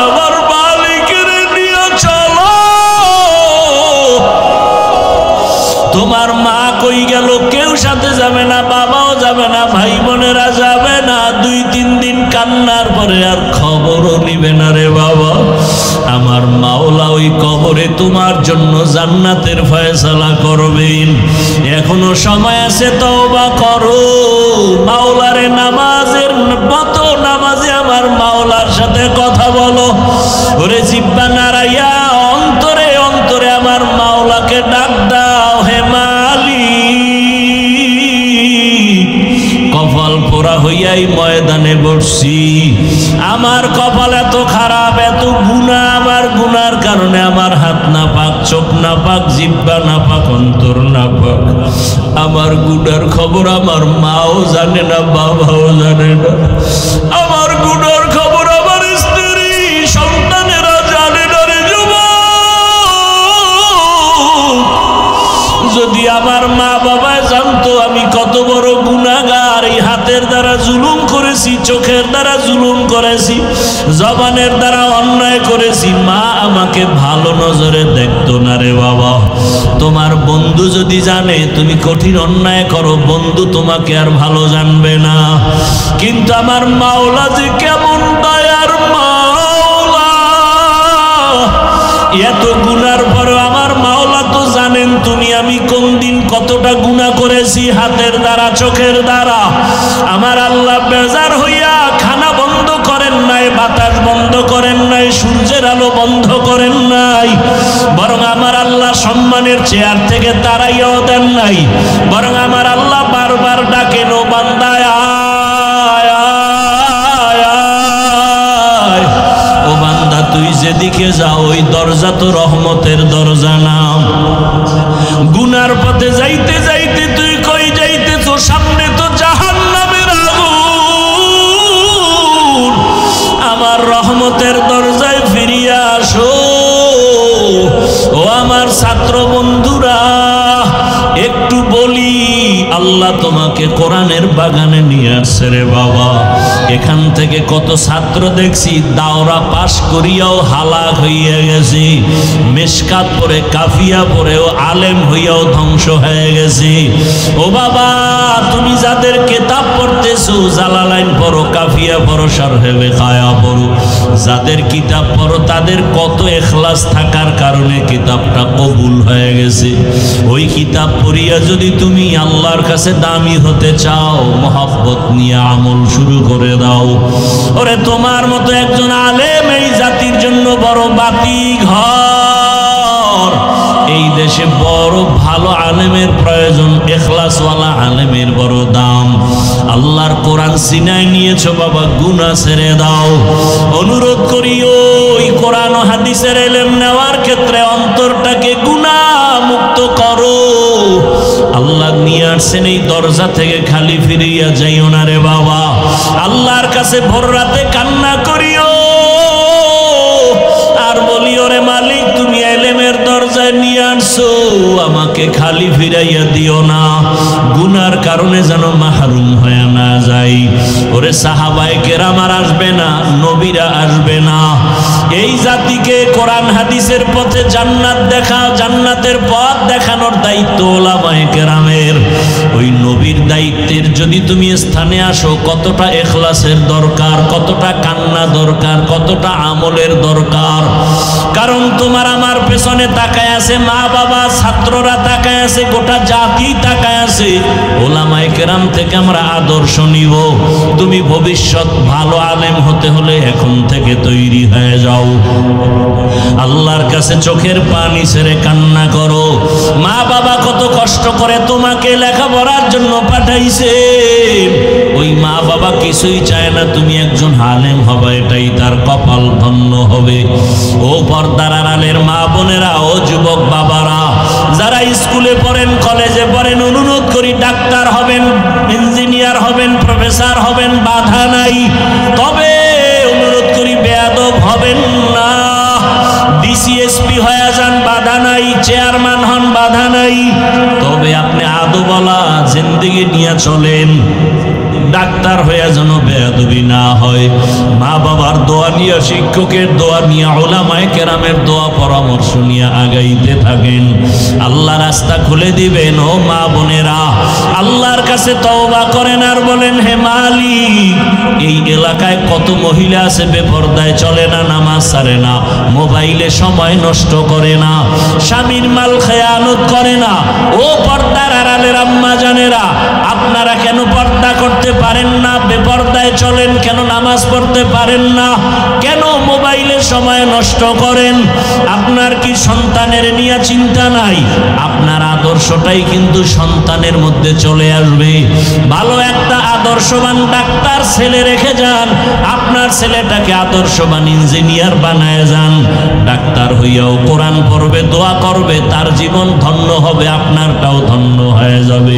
আমার মালিকের নিয়ে চলো। তোমার মা কই গেল? কেউ সাথে যাবে না, বাবাও যাবে না, ভাই বোনেরা যাবে না। 2-3 দিন কান্নার পরে আর খবরও নিবে না রে বাবা। আমার মাওলা ওই কবরে তোমার জন্য জান্নাতের ফয়সালা করবেন। এখনো সময় আছে, তওবা করো। মাওলারে নামাজের মতো নামাজে আমার মাওলার সাথে কথা বলো। ওরে জিহ্বা নাড়াইয়া অন্তরে অন্তরে আমার মাওলাকে ডাক দাও, হে মালিক, কপাল পোড়া হইয়াই ময়দানে বসছি। আমার কপাল এত খারাপ, এত গুনাহ, আমার গুনার কারণে আমার হাত না পাক, চোখ না পাক, জিহ্বা না পাক, অন্তর না পাক। আমার গুনার খবর আমার মাও জানে না, বাবাও জানে না। আমার গুনার খবর আমার স্ত্রী সন্তানেরা জানে না রে যুবক। যদি আমার মা বাবা জানতো আমি কত বড় গুনাহগার, এই হাতের দ্বারা জুলুম করেছি, চোখের দ্বারা জুলুম করেছি, জবানের দ্বারা অন্যায় করেছি, মা আমাকে ভালো নজরে দেখতো না রে বাবা। তোমার বন্ধু যদি জানে তুমি কঠিন অন্যায় করো, বন্ধু তোমাকে আর ভালো জানবে না। কিন্তু আমার মাওলা যে কেমন দয়ার মাওলা, এত গুনার পরও আমার মাওলা তো জানেন তুমি আমি কোন দিন কতটা গুনাহ করেছি হাতের দ্বারা, চোখের দ্বারা। আমার আল্লাহ বেজার হইয়া খানা বন্ধ করেন নাই, বাতাস বন্ধ করেন নাই, সূর্যের আলো বন্ধ করেন নাই, বরং আমার আল্লাহ সম্মানের চেয়ার থেকে তাড়াইয়াও দেন নাই, বরং আমার আল্লাহ বারবার ডাকেন, ও বান্দা আয় আয় আয়, ও বান্দা তুই যেদিকে যাও ওই দরজা তো রহমতের দরজা না। গুনার পথে যাইতে যাইতে তুই কই যাইতেছ? সামনে তো জাহান্নামের আগুন। আমার রহমতের দরজায় ফিরিয়া আসো। ও আমার ছাত্র বন্ধুরা, একটু বলি, আল্লাহ তোমাকে কোরআনের বাগানে নিয়ে আসছে রে বাবা। এখান থেকে কত ছাত্র দেখছি দাওরা পাশ করিয়াও হালাক হইয়া গেছি, মিশকাত পড়ে কাফিয়া পড়েও আলেম হইয়াও ধ্বংস হয়ে গেছি। ও বাবা, তুমি যাদের কিতাব পড়তেছো, জালালাইন পড়ো, কাফিয়া পড়ো, শারহে বেকায়া পড়ো, যাদের কিতাব পড়ো তাদের কত ইখলাস থাকার কারণে কিতাবটা কবুল হয়ে গেছে। ওই কিতাব পড়িয়া যদি তুমি আল্লাহর কাছে দামি হতে চাও, মহব্বত নিয়ে আমল শুরু করে দাও। ওরে তোমার মতো একজন আলেম এই জাতির জন্য বড় বাতি ঘর। এই দেশে বড় ভালো আলেমের প্রয়োজন, ইখলাসওয়ালা আলেমের বড় দাম। আল্লাহর কোরআন সিনায় নিয়েছো বাবা, গুনাহ ছেড়ে দাও। অনুরোধ করি ওই কোরআন ও হাদিসের ইলম নেওয়ার ক্ষেত্রে অন্তরটাকে গুনাহ মুক্ত করো। আল্লাহ নিয়ে আসছেন এই দরজা থেকে খালি ফিরিয়া যাইও না রে বাবা। আল্লাহর কাছে ভোর রাতে কান্না করিও আর বলিও, রে মালিক তুমি ইলমের দরজায় নিয়ে আসছো, আমাকে খালি ফিরাইয়া দিও না, গুনার কারণে যেন মাহরুম হয়ে না যাই। ওরে সাহাবায়ে কেরাম আর আসবে না, নবীরা আসবে না। এই জাতিকে কোরআন হাদিসের পথে জান্নাত দেখা, জান্নাতের পথ দেখানোর দায়িত্ব উলামায়ে কেরামের। ওই নবীর দায়িত্বের যদি তুমি স্থানে আসো, কতটা ইখলাসের দরকার, কতটা কান্না দরকার, কতটা আমলের দরকার। কারণ তোমার আমার পেছনে তাকায় আছে মা বাবা, ছাত্ররা তাকায় আছে, গোটা জাতি তাকায় আছে। উলামায়ে কেরাম থেকে আমরা আদর্শ নিব। তুমি ভবিষ্যৎ ভালো আলেম হতে হলে এখন থেকে তৈরি হয়ে যাও। আল্লাহর কাছে চোখের পানি ছেড়ে কান্না করো। মা বাবা কত কষ্ট করে তোমাকে লেখাপড়ার জন্য পাঠাইছে, ওই মা বাবা কিছুই চায় না তুমি একজন আলেম হবে, এটাই তার কপাল ধন্য হবে। ও পর্দার আড়ালের মা বোনেরা, ও যুবক বাবারা, যারা স্কুলে পড়েন, কলেজে পড়েন, অনুরোধ করি ডাক্তার হবেন, ইঞ্জিনিয়ার হবেন, প্রফেসর হবেন, বাধা নাই। তবে অনুরোধ করি বেয়াদব হবেন না। ডিসিএসপি হয়ে যান, বাধা নাই। চেয়ারম্যান হন, বাধা নাই। তবে আপনি আদবওয়ালা জিন্দেগি নিয়ে চলেন। ডাক্তার হয়ে যেন বেয়াদবি না হয়। মা বাবার দোয়া নিয়ে, শিক্ষকের দোয়া নিয়ে, উলামায়ে কেরামের দোয়া পরামর্শ নিয়ে আগাইতে থাকেন। আল্লাহ রাস্তা খুলে দিবেন। ও মা বোনেরা, আল্লাহর কাছে তওবা করেন আর বলেন, হে মালিক, এই এলাকায় কত মহিলা আছে বেপরদায় চলে না, নামাজ ছাড়ে না, মোবাইলে সময় নষ্ট করে না, স্বামীর মাল খেয়ানত করে না। ও পর্দার আড়ালের আম্মা জানেরা, আপনারা কেন পর্দা করতে পারেন না? বেপরদায় চলেন কেন? নামাজ পড়তে পারেন না কেন? মোবাইলে সময় নষ্ট করেন। আপনার কি সন্তানের নিয়ে চিন্তা নাই? আপনার আদর্শটাই কিন্তু সন্তানের মধ্যে চলে আসবে। ভালো একটা আদর্শবান ডাক্তার ছেলে রেখে যান, আপনার ছেলেটাকে আদর্শবান ইঞ্জিনিয়ার বানায় যান। ডাক্তার হইয়াও কোরআন পড়বে, দোয়া করবে, তার জীবন ধন্য হবে, আপনারটাও ধন্য হয়ে যাবে।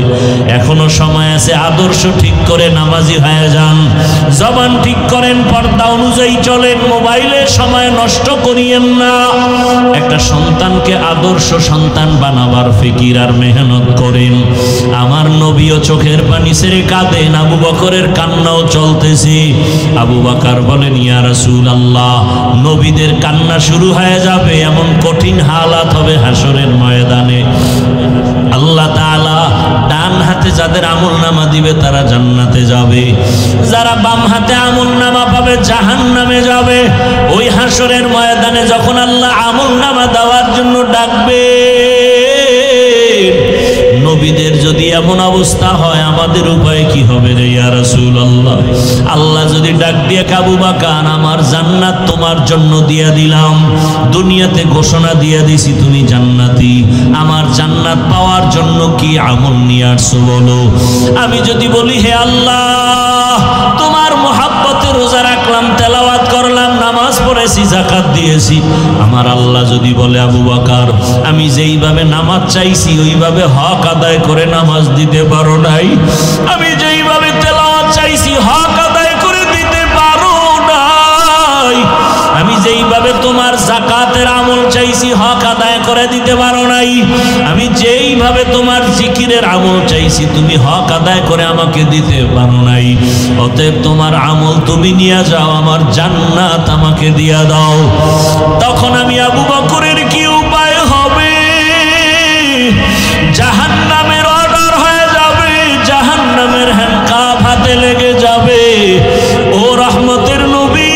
এখনো সময় আছে, আদর্শ ঠিক করে নামাজি হয়ে যান, জবান ঠিক করেন, পর্দা অনুযায়ী চলেন, মোবাইলের সময় নষ্ট করিয়েন না। একটা সন্তানকে আদর্শ সন্তান বানাবার ফিকির আর মেহনত করেন। আমার নবীও চোখের পানি ছেড়ে কাঁদেন, আবু বকরের কান্নাও চলতেছে। আবু বকর বলেন, ইয়া রাসূলুল্লাহ, নবীদের কান্না শুরু হয়ে যাবে, এমন কঠিন হালাত হবে হাসরের ময়দানে। আল্লাহ তাআলা ডান হাতে যাদের আমলনামা দিবে তারা জান্নাতে যাবে, যারা বাম হাতে আমলনামা পাবে জাহান্নামে যাবে। ওই হাসরের ময়দানে যখন আল্লাহ আমলনামা দেওয়ার জন্য ডাকবে, নবীদের যদি এমন অবস্থা হয় আমাদের উপায় কি হবে রে ইয়া রাসূলুল্লাহ? আল্লাহ যদি ডাক দিয়ে, আবু বকর আমার জান্নাত তোমার জন্য দিয়ে দিলাম, দুনিয়াতে ঘোষণা দিয়ে দিছি তুমি জান্নাতি, আমার জান্নাত পাওয়ার জন্য কি আমল নিয়ে আসছো বলো। আমি যদি বলি, হে আল্লাহ তোমার মুহাব্বতে রোজা রাখলাম, তেলাওয়াত করলাম, নামাজ পড়েছি, যাকাত দিয়েছি, আমার আল্লাহ যদি বলে, আবু বকর আমি যেইভাবে নামাজ চাইছি ওইভাবে হক আদায় করে নামাজ দিতে পারো নাই, আমি যেইভাবে তেলাওয়াত চাইছি হক আদায় করে দিতে পারো নাই, আমি যেইভাবে তোমার যাকাতের আমল চাইছি হক আদায় করে দিতে পারো নাই, আমি যেইভাবে তোমার জিকিরের আমল চাইছি তুমি হক আদায় করে আমাকে দিতে পারো নাই, অতএব তোমার আমল তুমি নিয়ে যাও, আমার জান্নাত আমাকে দিয়া দাও। তখন আমি আবু বকরের কি উপায় হবে? জাহান্নামের অর্ডার হয়ে যাবে, জাহান্নামের হ্যান্ডকাপ হাতে লেগে যাবে। ও রহমতের নবী,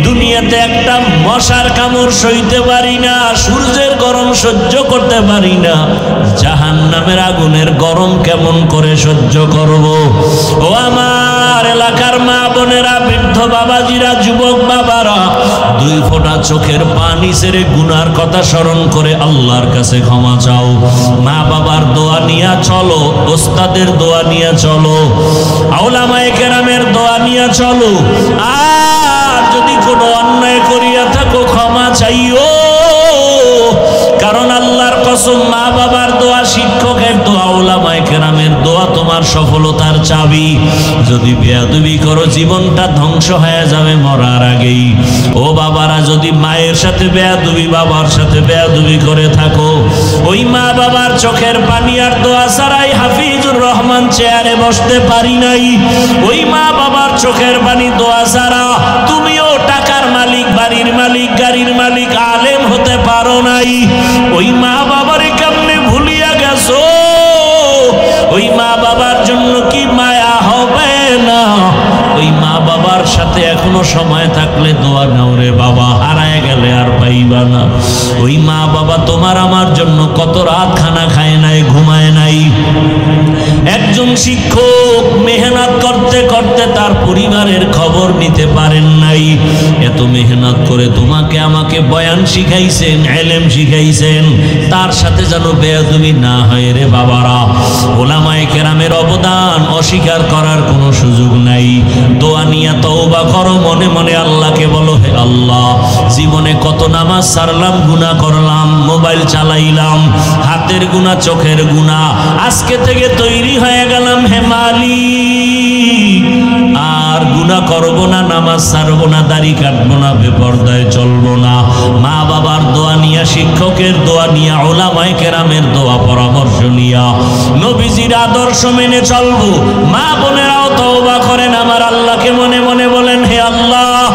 দুনিয়াতে একটা মশার কামড় সইতে পারি না, সূর্যের গরম সহ্য করতে পারি না, জাহান্নামের আগুনের গরম কেমন করে সহ্য করব? ও আমার এলাকার মা বোনেরা, বৃদ্ধ বাবাজিরা, যুবক বাবারা, দুই ফোঁটা চোখের পানি ছেড়ে গুনার কথা স্মরণ করে আল্লাহর কাছে ক্ষমা চাও। মা বাবার দোয়া নিয়ে চলো, ওস্তাদের দোয়া নিয়ে চলো, আউলামায়ে কেরামের দোয়া নিয়ে চলো। আর যদি কোনো অন্যায় করিয়া থাকো ক্ষমা চাইও, কারণ আল্লাহর কসম মা বাবার দোয়া, শিক্ষকের দোয়া, উলামায়ে কেরামের দোয়া তোমার সফলতার চাবি। যদি বেয়াদবি করো জীবনটা ধ্বংস হয়ে যাবে মরার আগেই। ও বাবারা, যদি মায়ের সাথে বেয়াদবি, বাবার সাথে বেয়াদবি করে থাকো, ওই মা বাবার চোখের পানি আর দোয়া ছাড়াই হাফিজুর রহমান চেয়ারে বসতে পারি নাই, ওই মা বাবার চোখের পানি দোয়া ছাড়া তুমিও টাকার মালিক, বাড়ির মালিক, গাড়ির মালিক, আলেম হতে পারো নাই। ওই মা বাবারে কেমনে ভুলিয়া গেছো? ওই মা বাবার জন্য কি মায়া হবে না? ওই মা বাবার সাথে এখনো সময় থাকলে দোয়া নাও রে বাবা, হারায় গেলে আর পাইবা না। ওই মা বাবা তোমার আমার জন্য কত রাত খানা খায় নাই, ঘুমায় নাই। একজন শিক্ষক মেহনত করতে করতে তার পরিবারের খবর নিতে পারেন নাই। এত মেহনত করে তোমাকে আমাকে বয়ান শিখাইছেন, ইলম শিখাইছেন, তার সাথে যেন বেয়াদবি না হয় রে বাবারা। উলামায়ে কেরামের অবদান অস্বীকার করার কোনো সুযোগ নাই। দোয়া নিয়ে তওবা করো, মনে মনে আল্লাহকে বলো, হে আল্লাহ জীবনে কত নামাজ ছাড়লাম, গুনাহ করলাম, মোবাইল চালাইলাম, হাতের গুনাহ, চোখের গুনাহ, আজকে থেকে তৈরি হয়ে গেলাম হে মালিক, আর গুনাহ করব না, নামাজ ছাড়বো না, দাড়ি কাটবো না, বেপরদায় চলবো না। মা বাবার দোয়া নিয়া, শিক্ষকের দোয়া নিয়া, উলামায়ে কেরামের দোয়া পরামর্শ নিয়া নবীজির আদর্শ মেনে চলবো। মা বোনেরাও তওবা করেন, আমার আল্লাহকে মনে মনে বলেন, হে আল্লাহ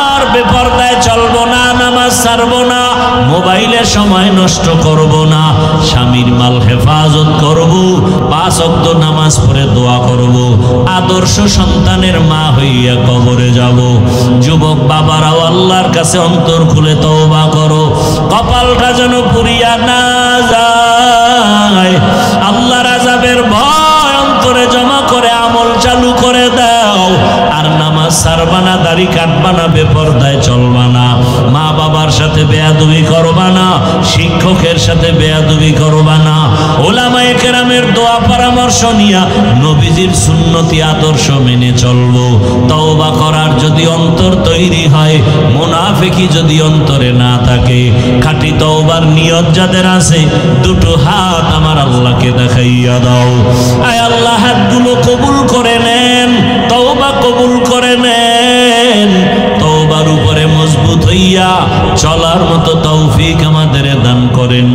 আর বেপরদায় চলবো না, নামাজ ছাড়বো না, মোবাইলের সময় নষ্ট করব না, স্বামীর মাল হেফাজত করব, 5 ওয়াক্ত নামাজ পড়ে দোয়া করব, আদর্শ সন্তানের মা হইয়া কবরে যাব। যুবক বাবারাও আল্লাহর কাছে অন্তর খুলে তওবা করো, কপালটা যেন পুড়িয়া না যায়। আল্লাহর আযাবের ভয় অন্তরে জমা করে আমল চালু করে দাও, আর নামাজ ছাড়বা না, দাড়ি কাটবা না, বেপরদায় চলবা না, মা বাবার সাথে বেয়াদবি করবা না, শিক্ষকের সাথে বেয়াদবি করবা না, ওলামায়ে কেরামের দোয়া পরামর্শ নিয়া নবীজির সুন্নতি আদর্শ মেনে চলবো। তওবা করার যদি অন্তর তৈরি হয়, মুনাফিকি যদি অন্তরে না থাকে, খাঁটি তওবার নিয়ত যাদের আছে, দুটো হাত আমার আল্লাহকে দেখাইয়া দাও। আয় আল্লাহ, হাতগুলো কবুল করে নেন, তওবা কবুল করে নেন, তওবার উপরে মজবুত হইয়া চলার মতো তৌফিক আমাদের দান করেন।